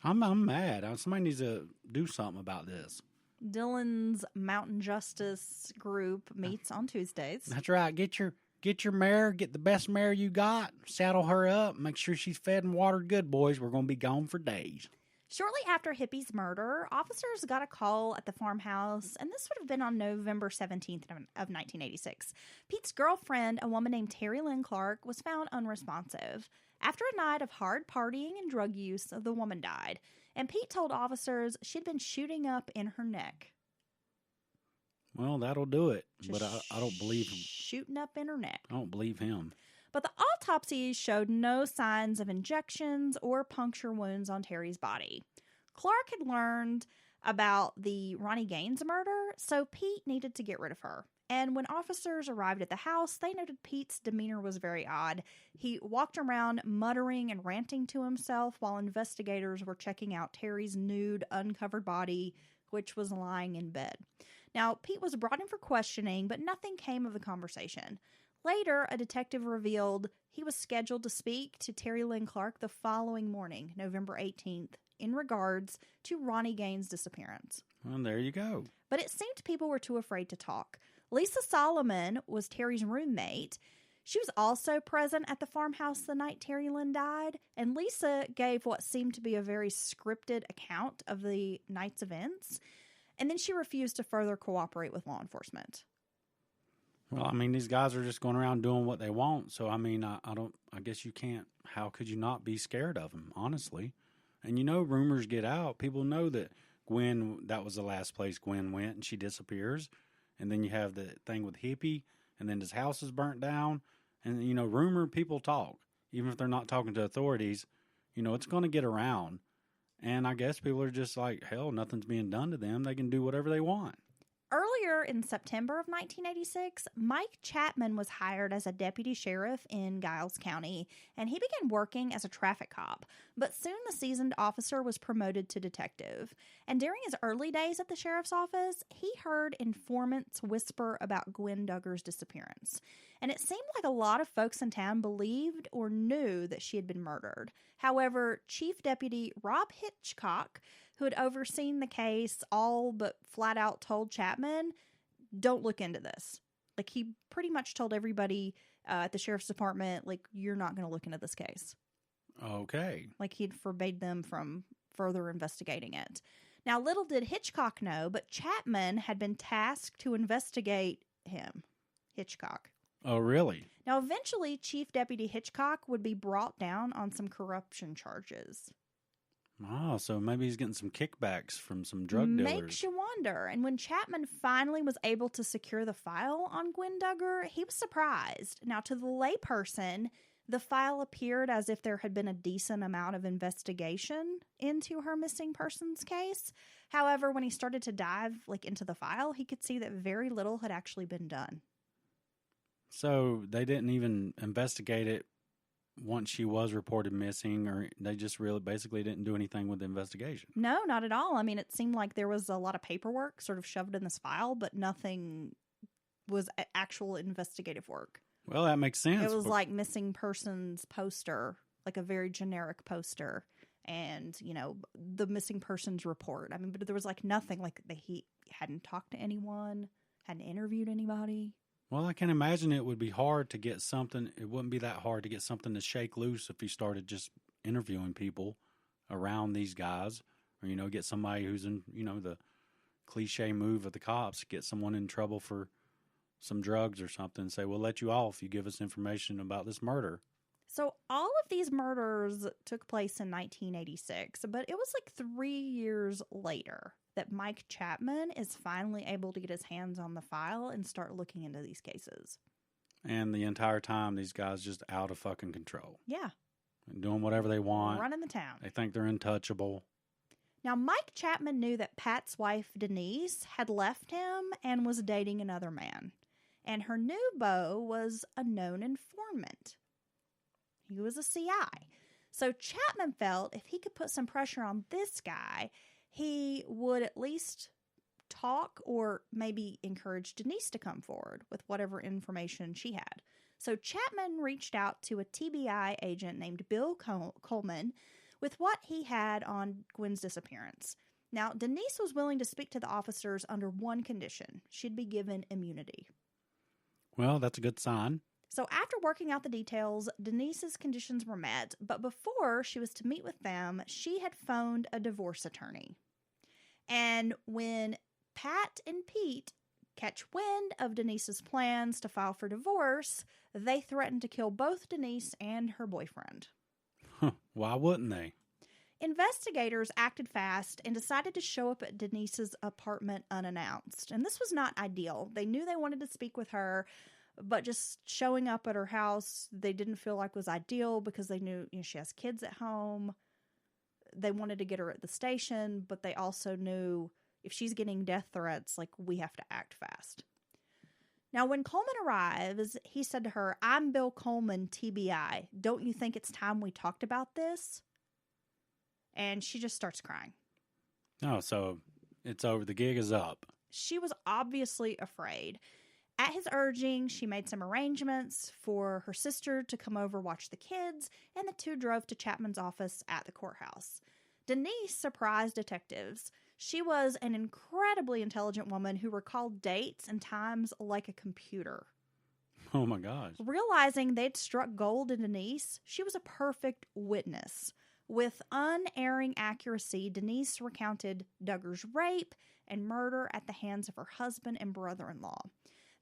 I'm mad. Somebody needs to do something about this. Dylan's Mountain Justice group meets on Tuesdays. That's right. Get your mare. Get the best mare you got. Saddle her up. Make sure she's fed and watered good, boys. We're going to be gone for days. Shortly after Hippie's murder, officers got a call at the farmhouse, and this would have been on November 17th of 1986. Pete's girlfriend, a woman named Terry Lynn Clark, was found unresponsive. After a night of hard partying and drug use, the woman died, and Pete told officers she'd been shooting up in her neck. Well, that'll do it, Just but I don't believe him. Shooting up in her neck. I don't believe him. But the autopsy showed no signs of injections or puncture wounds on Terry's body. Clark had learned about the Ronnie Gaines murder, so Pete needed to get rid of her. And when officers arrived at the house, they noted Pete's demeanor was very odd. He walked around muttering and ranting to himself while investigators were checking out Terry's nude, uncovered body, which was lying in bed. Now, Pete was brought in for questioning, but nothing came of the conversation. Later, a detective revealed he was scheduled to speak to Terry Lynn Clark the following morning, November 18th, in regards to Ronnie Gaines' disappearance. Well, there you go. But it seemed people were too afraid to talk. Lisa Solomon was Terry's roommate. She was also present at the farmhouse the night Terry Lynn died, and Lisa gave what seemed to be a very scripted account of the night's events, and then she refused to further cooperate with law enforcement. Well, I mean, these guys are just going around doing what they want. So, I mean, I guess you can't, how could you not be scared of them, honestly? And rumors get out. People know that that was the last place Gwen went and she disappears. And then you have the thing with Hippie, and then his house is burnt down. And, rumor people talk. Even if they're not talking to authorities, it's going to get around. And I guess people are just like, hell, nothing's being done to them. They can do whatever they want. Earlier in September of 1986, Mike Chapman was hired as a deputy sheriff in Giles County, and he began working as a traffic cop. But soon the seasoned officer was promoted to detective. And during his early days at the sheriff's office, he heard informants whisper about Gwen Dugger's disappearance. and it seemed like a lot of folks in town believed or knew that she had been murdered. However, Chief Deputy Rob Hitchcock, who had overseen the case, all but flat out told Chapman, don't look into this. Like, he pretty much told everybody at the sheriff's department, like, you're not going to look into this case. Okay. Like, he'd forbade them from further investigating it. Now, little did Hitchcock know, but Chapman had been tasked to investigate him, Hitchcock. Oh, really? Now, eventually, Chief Deputy Hitchcock would be brought down on some corruption charges. Oh, so maybe he's getting some kickbacks from some drug dealers. Makes you wonder. And when Chapman finally was able to secure the file on Gwen Dugger, he was surprised. Now, to the layperson, the file appeared as if there had been a decent amount of investigation into her missing persons case. However, when he started to dive into the file, he could see that very little had actually been done. So they didn't even investigate it once she was reported missing, or they just really basically didn't do anything with the investigation? No, not at all. I mean, it seemed like there was a lot of paperwork sort of shoved in this file, but nothing was actual investigative work. Well, that makes sense. It was like missing persons poster, like a very generic poster, and, the missing persons report. I mean, but there was nothing, he hadn't talked to anyone, hadn't interviewed anybody. Well, I can imagine it would be hard to get something. It wouldn't be that hard to get something to shake loose if he started just interviewing people around these guys, or, get somebody who's in, the cliche move of the cops, get someone in trouble for some drugs or something, say, we'll let you off. You give us information about this murder. So all of these murders took place in 1986, but it was 3 years later that Mike Chapman is finally able to get his hands on the file and start looking into these cases. And the entire time, these guys just out of fucking control. Yeah. Doing whatever they want. Running the town. They think they're untouchable. Now, Mike Chapman knew that Pat's wife, Denise, had left him and was dating another man. And her new beau was a known informant. He was a CI. So Chapman felt if he could put some pressure on this guy, he would at least talk or maybe encourage Denise to come forward with whatever information she had. So Chapman reached out to a TBI agent named Bill Coleman with what he had on Gwen's disappearance. Now, Denise was willing to speak to the officers under one condition. She'd be given immunity. Well, that's a good sign. So after working out the details, Denise's conditions were met, but before she was to meet with them, she had phoned a divorce attorney. And when Pat and Pete catch wind of Denise's plans to file for divorce, they threatened to kill both Denise and her boyfriend. Why wouldn't they? Investigators acted fast and decided to show up at Denise's apartment unannounced. And this was not ideal. They knew they wanted to speak with her, but just showing up at her house, they didn't feel like was ideal because they knew, she has kids at home. They wanted to get her at the station, but they also knew if she's getting death threats, we have to act fast. Now, when Coleman arrives, he said to her, "I'm Bill Coleman, TBI. Don't you think it's time we talked about this?" And she just starts crying. Oh, so it's over. The gig is up. She was obviously afraid. At his urging, she made some arrangements for her sister to come over watch the kids, and the two drove to Chapman's office at the courthouse. Denise surprised detectives. She was an incredibly intelligent woman who recalled dates and times like a computer. Oh, my gosh. Realizing they'd struck gold in Denise, she was a perfect witness. With unerring accuracy, Denise recounted Dugger's rape and murder at the hands of her husband and brother-in-law.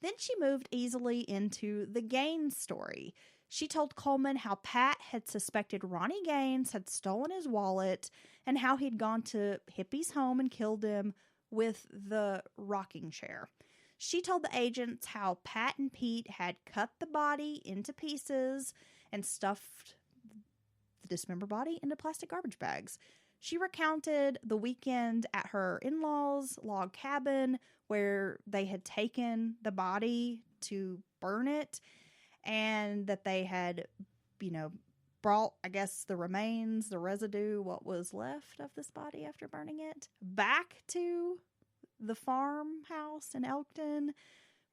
Then she moved easily into the Gaines story. She told Coleman how Pat had suspected Ronnie Gaines had stolen his wallet and how he'd gone to Hippie's home and killed him with the rocking chair. She told the agents how Pat and Pete had cut the body into pieces and stuffed the dismembered body into plastic garbage bags. She recounted the weekend at her in-laws' log cabin where they had taken the body to burn it, and that they had, brought, I guess, the remains, the residue, what was left of this body after burning it, back to the farmhouse in Elkton,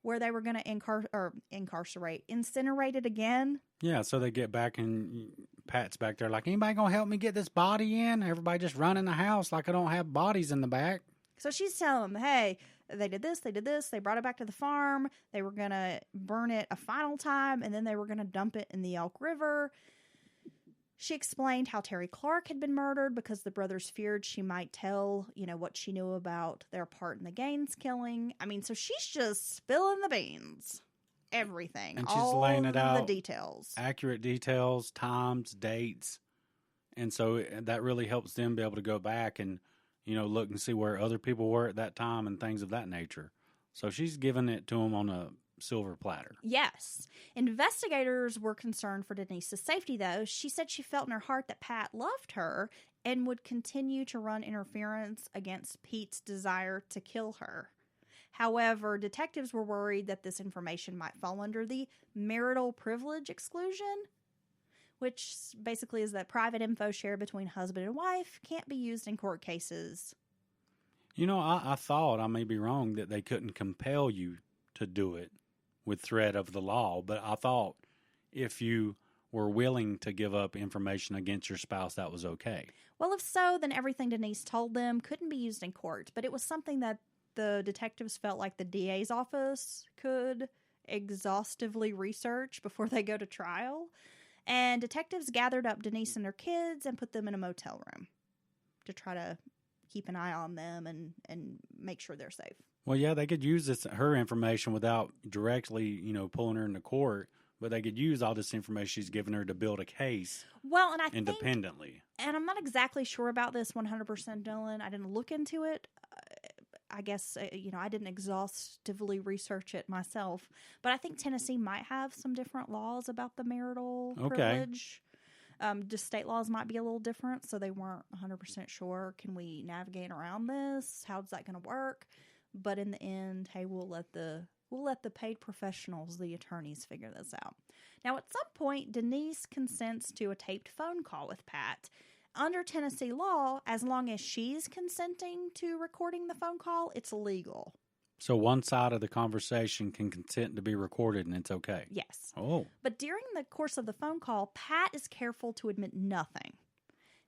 where they were going to incinerate it again. Yeah, so they get back and Pat's back there like, anybody going to help me get this body in? Everybody just running the house like I don't have bodies in the back. So she's telling them, hey, they did this, they brought it back to the farm, they were going to burn it a final time, and then they were going to dump it in the Elk River. She explained how Terry Clark had been murdered because the brothers feared she might tell, what she knew about their part in the Gaines killing. I mean, so she's just spilling the beans. Everything. And she's all laying it out. The details. Accurate details, times, dates. And so that really helps them be able to go back and, look and see where other people were at that time and things of that nature. So she's giving it to them on a silver platter. Yes. Investigators were concerned for Denise's safety, though. She said she felt in her heart that Pat loved her and would continue to run interference against Pete's desire to kill her. However, detectives were worried that this information might fall under the marital privilege exclusion, which basically is that private info shared between husband and wife can't be used in court cases. I thought, I may be wrong, that they couldn't compel you to do it with threat of the law, but I thought if you were willing to give up information against your spouse, that was okay. Well, if so, then everything Denise told them couldn't be used in court, but it was something that the detectives felt like the DA's office could exhaustively research before they go to trial. And detectives gathered up Denise and her kids and put them in a motel room to try to keep an eye on them and make sure they're safe. Well, yeah, they could use her information without directly, pulling her into court, but they could use all this information she's given her to build a case independently. And I'm not exactly sure about this 100%, Dylan. I didn't look into it. I guess, I didn't exhaustively research it myself. But I think Tennessee might have some different laws about the marital privilege. Just state laws might be a little different, so they weren't 100% sure. Can we navigate around this? How's that going to work? But in the end, hey, we'll let the paid professionals, the attorneys, figure this out. Now, at some point, Denise consents to a taped phone call with Pat. Under Tennessee law, as long as she's consenting to recording the phone call, it's legal. So one side of the conversation can consent to be recorded and it's okay? Yes. Oh. But during the course of the phone call, Pat is careful to admit nothing.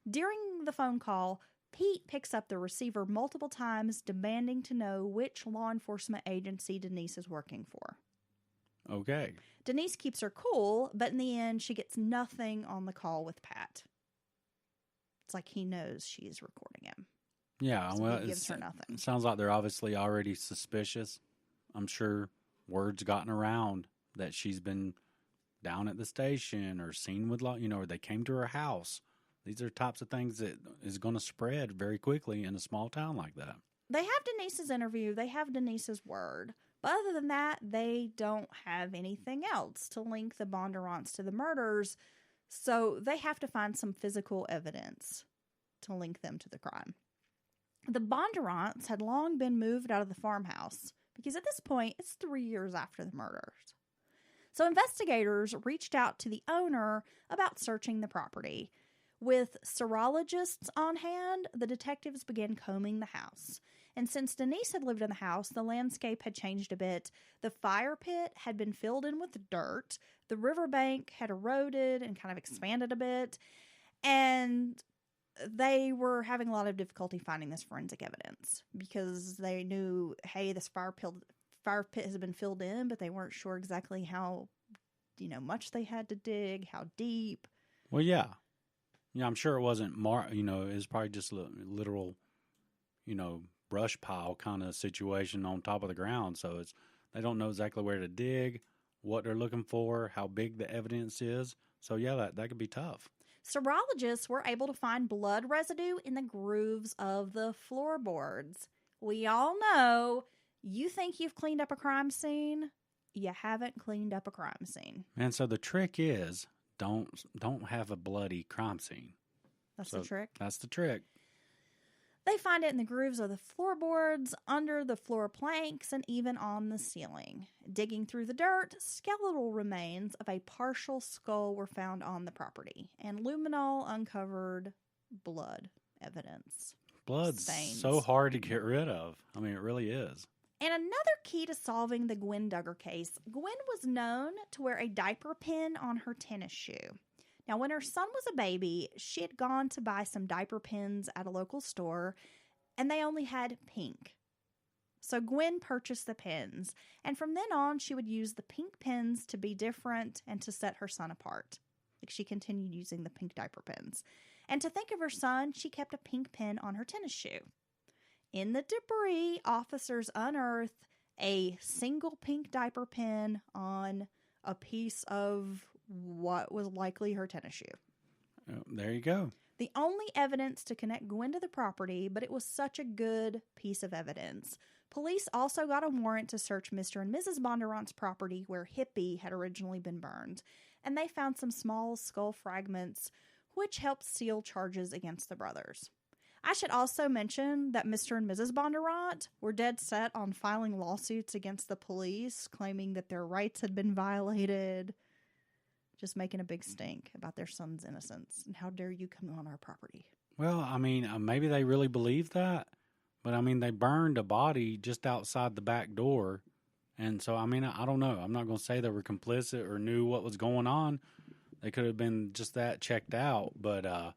During the phone call, Pete picks up the receiver multiple times, demanding to know which law enforcement agency Denise is working for. Okay. Denise keeps her cool, but in the end, she gets nothing on the call with Pat. It's like he knows she's recording him. Yeah, so he gives her nothing. It sounds like they're obviously already suspicious. I'm sure word's gotten around that she's been down at the station or seen with, or they came to her house. These are types of things that is going to spread very quickly in a small town like that. They have Denise's interview. They have Denise's word. But other than that, they don't have anything else to link the Bondurants to the murders. So they have to find some physical evidence to link them to the crime. The Bondurants had long been moved out of the farmhouse because at this point, it's 3 years after the murders. So investigators reached out to the owner about searching the property. With serologists on hand, the detectives began combing the house. And since Denise had lived in the house, the landscape had changed a bit. The fire pit had been filled in with dirt. The riverbank had eroded and kind of expanded a bit. And they were having a lot of difficulty finding this forensic evidence because they knew, hey, this fire pit has been filled in, but they weren't sure exactly how, much they had to dig, how deep. Well, yeah. Yeah, I'm sure it wasn't, it was probably just a literal, brush pile kind of situation on top of the ground. So they don't know exactly where to dig, what they're looking for, how big the evidence is. So yeah, that could be tough. Serologists were able to find blood residue in the grooves of the floorboards. We all know, you think you've cleaned up a crime scene, you haven't cleaned up a crime scene. And so the trick is, don't have a bloody crime scene. That's the trick? That's the trick. They find it in the grooves of the floorboards, under the floor planks, and even on the ceiling. Digging through the dirt, skeletal remains of a partial skull were found on the property, and luminol uncovered blood evidence. Blood's stains. So hard to get rid of. I mean, it really is. And another key to solving the Gwen Dugger case, Gwen was known to wear a diaper pin on her tennis shoe. Now, when her son was a baby, she had gone to buy some diaper pins at a local store, and they only had pink. So Gwen purchased the pins, and from then on, she would use the pink pins to be different and to set her son apart. Like, she continued using the pink diaper pins. And to think of her son, she kept a pink pin on her tennis shoe. In the debris, officers unearthed a single pink diaper pin on a piece of what was likely her tennis shoe. Oh, there you go. The only evidence to connect Gwen to the property, but it was such a good piece of evidence. Police also got a warrant to search Mr. and Mrs. Bondurant's property where Hippie had originally been burned, and they found some small skull fragments, which helped seal charges against the brothers. I should also mention that Mr. and Mrs. Bondurant were dead set on filing lawsuits against the police, claiming that their rights had been violated, just making a big stink about their son's innocence. And how dare you come on our property? Well, I mean, maybe they really believe that, but I mean, they burned a body just outside the back door. And so, I mean, I don't know. I'm not going to say they were complicit or knew what was going on. They could have been just that checked out, but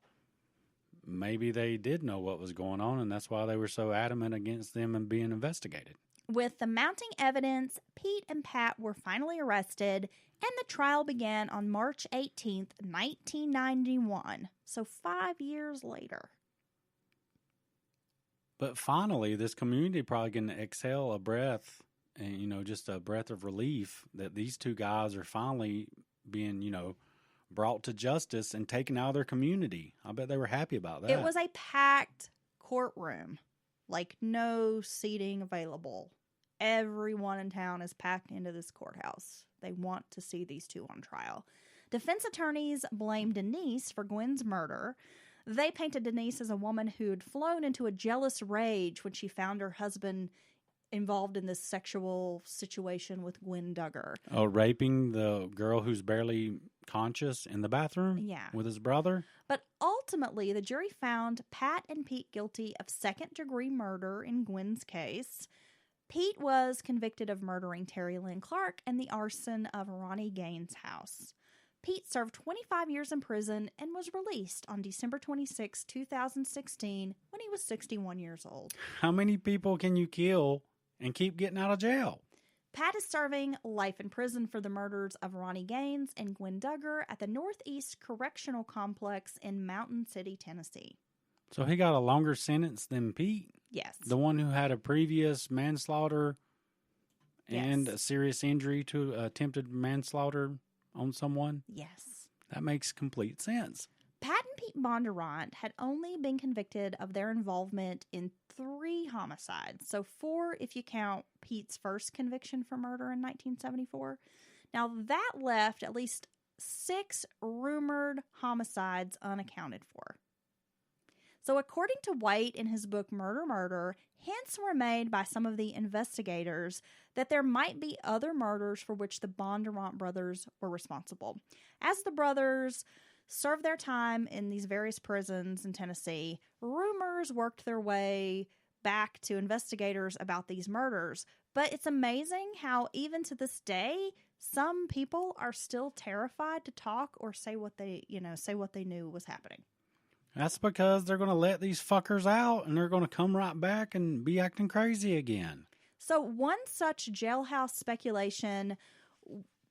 maybe they did know what was going on, and that's why they were so adamant against them and being investigated. With the mounting evidence, Pete and Pat were finally arrested, and the trial began on March 18th, 1991, so 5 years later. But finally, this community probably can exhale a breath, and, you know, just a breath of relief that these two guys are finally being, you know, brought to justice and taken out of their community. I bet they were happy about that. It was a packed courtroom, like no seating available. Everyone in town is packed into this courthouse. They want to see these two on trial. Defense attorneys blamed Denise for Gwen's murder. They painted Denise as a woman who had flown into a jealous rage when she found her husband involved in this sexual situation with Gwen Dugger. Oh, raping the girl who's barely conscious in the bathroom? Yeah. With his brother? But ultimately, the jury found Pat and Pete guilty of second-degree murder in Gwen's case. Pete was convicted of murdering Terry Lynn Clark and the arson of Ronnie Gaines' house. Pete served 25 years in prison and was released on December 26, 2016, when he was 61 years old. How many people can you kill and keep getting out of jail? Pat is serving life in prison for the murders of Ronnie Gaines and Gwen Dugger at the Northeast Correctional Complex in Mountain City, Tennessee. So he got a longer sentence than Pete? Yes. The one who had a previous manslaughter and Yes. a serious injury to attempted manslaughter on someone? Yes. That makes complete sense. Pat and Pete Bondurant had only been convicted of their involvement in 3 homicides. So 4 if you count Pete's first conviction for murder in 1974. Now that left at least 6 rumored homicides unaccounted for. So according to White in his book Murder, Murder, hints were made by some of the investigators that there might be other murders for which the Bondurant brothers were responsible. As the brothers served their time in these various prisons in Tennessee, rumors worked their way back to investigators about these murders. But it's amazing how even to this day, some people are still terrified to talk or say what they knew was happening. That's because they're going to let these fuckers out and they're going to come right back and be acting crazy again. So one such jailhouse speculation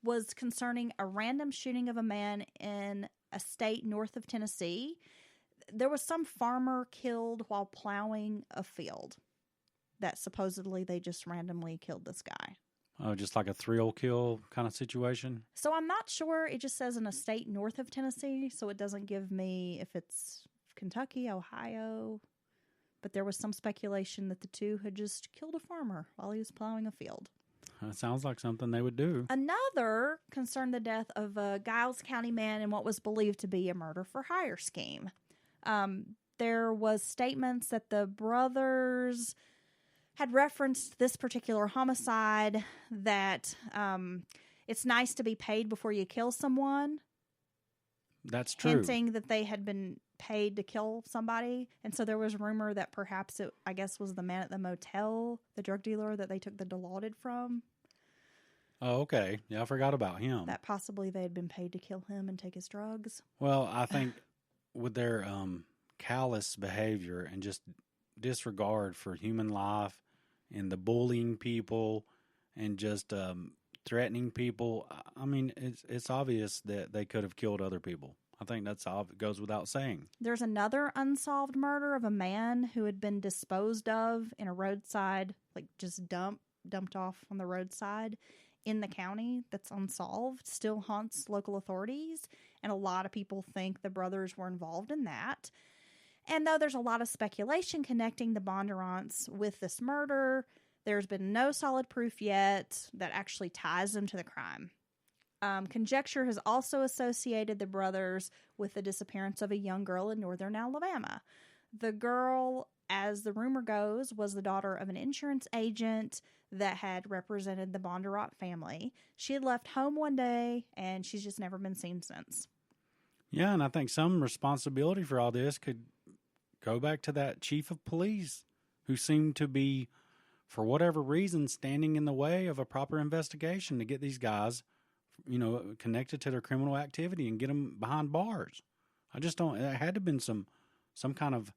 was concerning a random shooting of a man in a state north of Tennessee. There was some farmer killed while plowing a field that supposedly they just randomly killed this guy. Oh, just like a thrill kill kind of situation? So I'm not sure. It just says in a state north of Tennessee, so it doesn't give me if it's Kentucky, Ohio. But there was some speculation that the two had just killed a farmer while he was plowing a field. That sounds like something they would do. Another concerned the death of a Giles County man in what was believed to be a murder-for-hire scheme. There was statements that the brothers had referenced this particular homicide, that it's nice to be paid before you kill someone. That's true. hinting that they had been paid to kill somebody. And so there was rumor that perhaps it, I guess, was the man at the motel, the drug dealer that they took the Dilaudid from. Oh, okay. Yeah, I forgot about him. That possibly they had been paid to kill him and take his drugs. Well, I think with their callous behavior and just disregard for human life and the bullying people and just threatening people, I mean, it's obvious that they could have killed other people. I think that's all. It goes without saying. There's another unsolved murder of a man who had been disposed of in a roadside, like just dumped off on the roadside in the county that's unsolved, still haunts local authorities. And a lot of people think the brothers were involved in that. And though there's a lot of speculation connecting the Bondurants with this murder, there's been no solid proof yet that actually ties them to the crime. Conjecture has also associated the brothers with the disappearance of a young girl in northern Alabama. The girl, as the rumor goes, was the daughter of an insurance agent that had represented the Bondurant family. She had left home one day, and she's just never been seen since. Yeah, and I think some responsibility for all this could go back to that chief of police who seemed to be, for whatever reason, standing in the way of a proper investigation to get these guys, connected to their criminal activity and get them behind bars. I just don't. It had to have been some kind of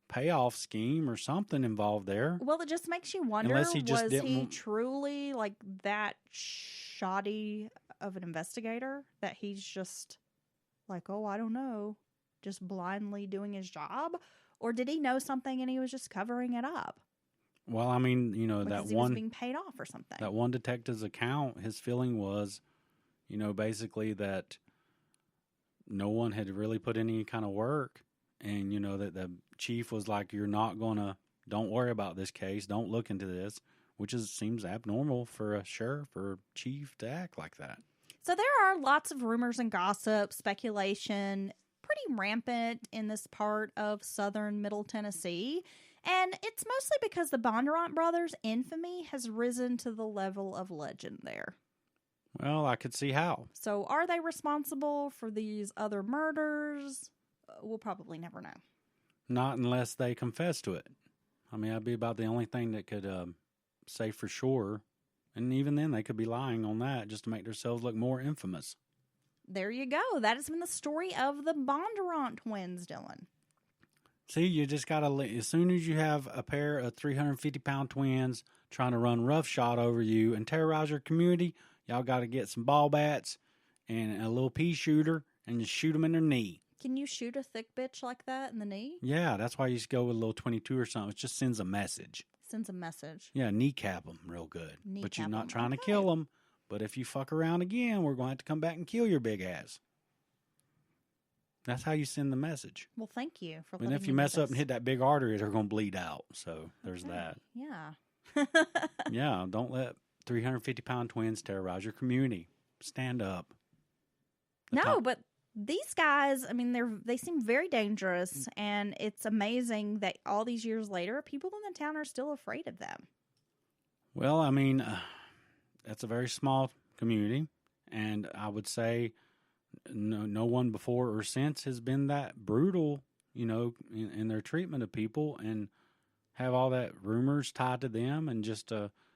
payoff scheme or something involved there. Well, it just makes you wonder, Unless he just was didn't he want- truly like that shoddy of an investigator that he's just like, oh, I don't know, just blindly doing his job? Or did he know something and he was just covering it up? Well, I mean, Because that he one was being paid off or something. that one detective's account, his feeling was, basically that no one had really put any kind of work, and that the chief was like, don't worry about this case, don't look into this, which seems abnormal for a sheriff or chief to act like that. So there are lots of rumors and gossip, speculation, pretty rampant in this part of southern Middle Tennessee. And it's mostly because the Bondurant brothers' infamy has risen to the level of legend there. Well, I could see how. So are they responsible for these other murders? We'll probably never know. Not unless they confess to it. I mean, that'd be about the only thing that could say for sure. And even then, they could be lying on that just to make themselves look more infamous. There you go. That has been the story of the Bondurant Twins, Dylan. See, you just got to, as soon as you have a pair of 350-pound twins trying to run roughshod over you and terrorize your community, y'all got to get some ball bats and a little pea shooter and just shoot them in their knee. Can you shoot a thick bitch like that in the knee? Yeah, that's why you just go with a little 22 or something. It just sends a message. Sends a message. Yeah, kneecap them real good. But you're Kneecap not 'em, trying to okay. kill them. But if you fuck around again, we're going to have to come back and kill your big ass. That's how you send the message. Well, thank you for And letting if you me mess know up and this. hit that big artery, they're going to bleed out. So there's Okay. that. Yeah. Yeah, don't let 350-pound twins terrorize your community. Stand up. No, but these guys, I mean, they seem very dangerous, and it's amazing that all these years later, people in the town are still afraid of them. Well, I mean, that's a very small community, and I would say no one before or since has been that brutal, in their treatment of people and have all that rumors tied to them, and just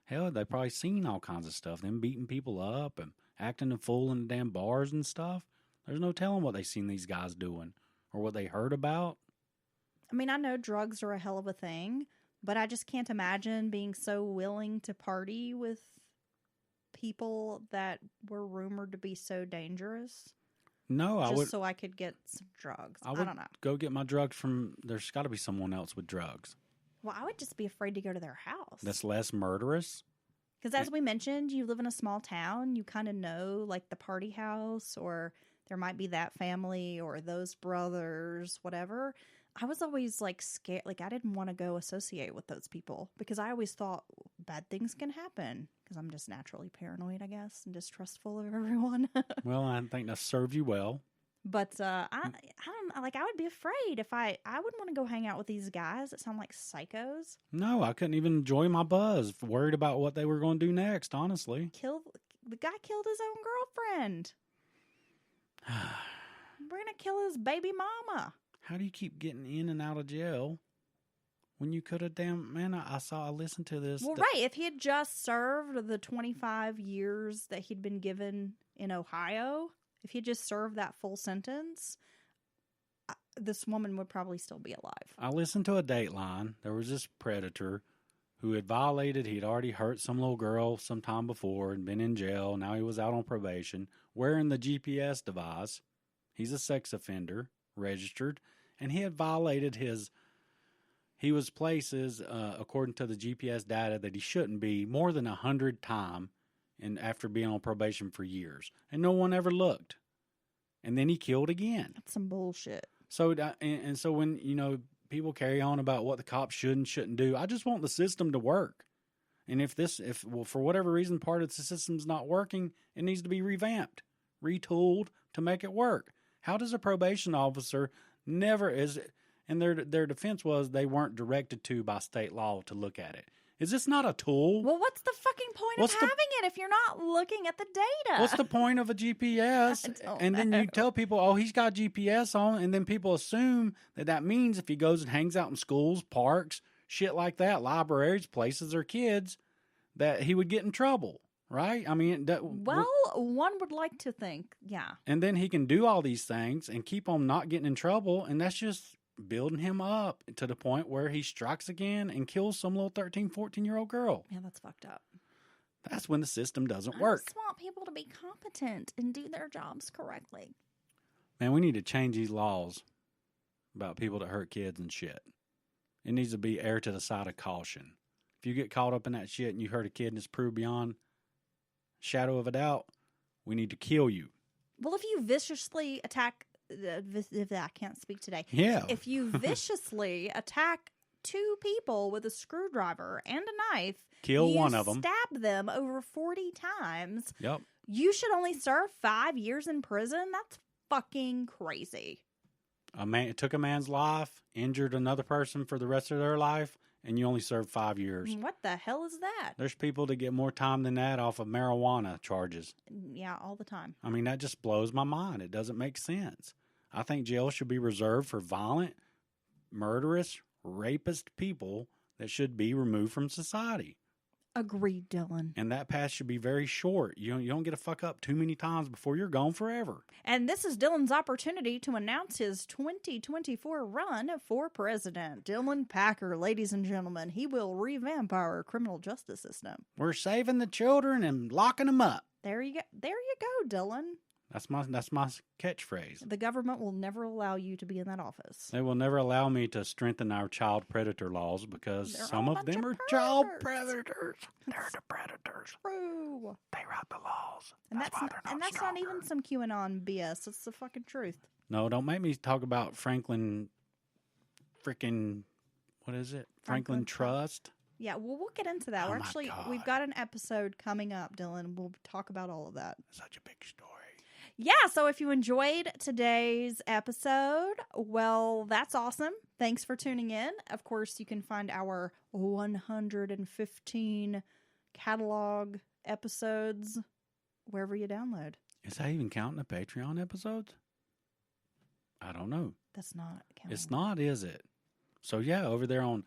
hell, they've probably seen all kinds of stuff, them beating people up and acting a fool in the damn bars and stuff. There's no telling what they seen these guys doing or what they heard about. I mean, I know drugs are a hell of a thing, but I just can't imagine being so willing to party with people that were rumored to be so dangerous. No, I just would. so I could get some drugs. I I would don't know. go get my drugs from. There's got to be someone else with drugs. Well, I would just be afraid to go to their house. That's less murderous. Because as we mentioned, you live in a small town. You kind of know, like, the party house, or there might be that family or those brothers, whatever. I was always, like, scared. Like, I didn't want to go associate with those people because I always thought bad things can happen because I'm just naturally paranoid, I guess, and distrustful of everyone. Well, I think that served you well. But I don't, like, I would be afraid if I wouldn't want to go hang out with these guys that sound like psychos. No, I couldn't even enjoy my buzz, worried about what they were going to do next, honestly. The guy killed his own girlfriend. We're going to kill his baby mama. How do you keep getting in and out of jail when you could have I listened to this. Well, right. If he had just served the 25 years that he'd been given in Ohio, if he just served that full sentence, this woman would probably still be alive. I listened to a Dateline. There was this predator who had he'd already hurt some little girl sometime before and been in jail. Now he was out on probation, wearing the GPS device. He's a sex offender, registered, and he had violated he was places, according to the GPS data, that he shouldn't be more than 100 times and after being on probation for years. And no one ever looked. And then he killed again. That's some bullshit. So, and so when, people carry on about what the cops should and shouldn't do, I just want the system to work. And if for whatever reason part of the system's not working, it needs to be revamped, retooled to make it work. How does a probation officer and their defense was they weren't directed to by state law to look at it. Is this not a tool? Well, what's the fucking point of having it if you're not looking at the data? What's the point of a GPS? And then you tell people, oh, he's got GPS on, and then people assume that means if he goes and hangs out in schools, parks, shit like that, libraries, places or kids, that he would get in trouble, right? I mean, one would like to think, yeah. And then he can do all these things and keep on not getting in trouble, and that's just building him up to the point where he strikes again and kills some little 13, 14-year-old girl. Yeah, that's fucked up. That's when the system doesn't work. I just want people to be competent and do their jobs correctly. Man, we need to change these laws about people that hurt kids and shit. It needs to be err to the side of caution. If you get caught up in that shit and you hurt a kid and it's proved beyond shadow of a doubt, we need to kill you. Well, if you viciously attack... I can't speak today. Yeah. If you viciously attack two people with a screwdriver and a knife, kill one of them, stab them over 40 times. Yep. You should only serve 5 years in prison. That's fucking crazy. It took a man's life, injured another person for the rest of their life, and you only serve 5 years. What the hell is that? There's people that get more time than that off of marijuana charges. Yeah, all the time. I mean, that just blows my mind. It doesn't make sense. I think jail should be reserved for violent, murderous, rapist people that should be removed from society. Agreed, Dylan. And that path should be very short. You don't get to fuck up too many times before you're gone forever. And this is Dylan's opportunity to announce his 2024 run for president. Dylan Packer, ladies and gentlemen, he will revamp our criminal justice system. We're saving the children and locking them up. There you go, Dylan. That's my catchphrase. The government will never allow you to be in that office. They will never allow me to strengthen our child predator laws because some of them are child predators. They're the predators. True. They write the laws. And that's not even some QAnon BS. It's the fucking truth. No, don't make me talk about Franklin Trust. Yeah, well, we'll get into that. We've got an episode coming up, Dylan. We'll talk about all of that. Such a big story. Yeah, so if you enjoyed today's episode, well, that's awesome. Thanks for tuning in. Of course, you can find our 115 catalog episodes wherever you download. Is that even counting the Patreon episodes? I don't know. That's not counting. It's not, is it? So, yeah, over there on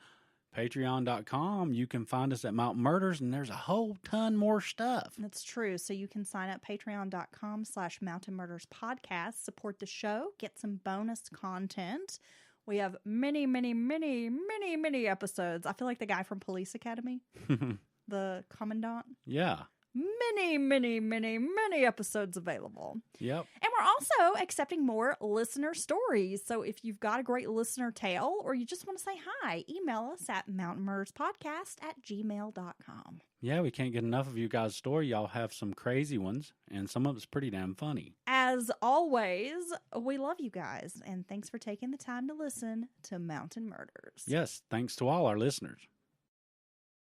Patreon.com, you can find us at Mountain Murders, and there's a whole ton more stuff. That's true. So you can sign up patreon.com/Mountain Murders Podcast, support the show, get some bonus content. We have many, many, many, many, many episodes. I feel like the guy from Police Academy, the commandant. Yeah. Many, many, many, many episodes available. Yep. And we're also accepting more listener stories. So if you've got a great listener tale or you just want to say hi, email us at mountainmurderspodcast@gmail.com. Yeah, we can't get enough of you guys' story. Y'all have some crazy ones, and some of it's pretty damn funny. As always, we love you guys, and thanks for taking the time to listen to Mountain Murders. Yes, thanks to all our listeners.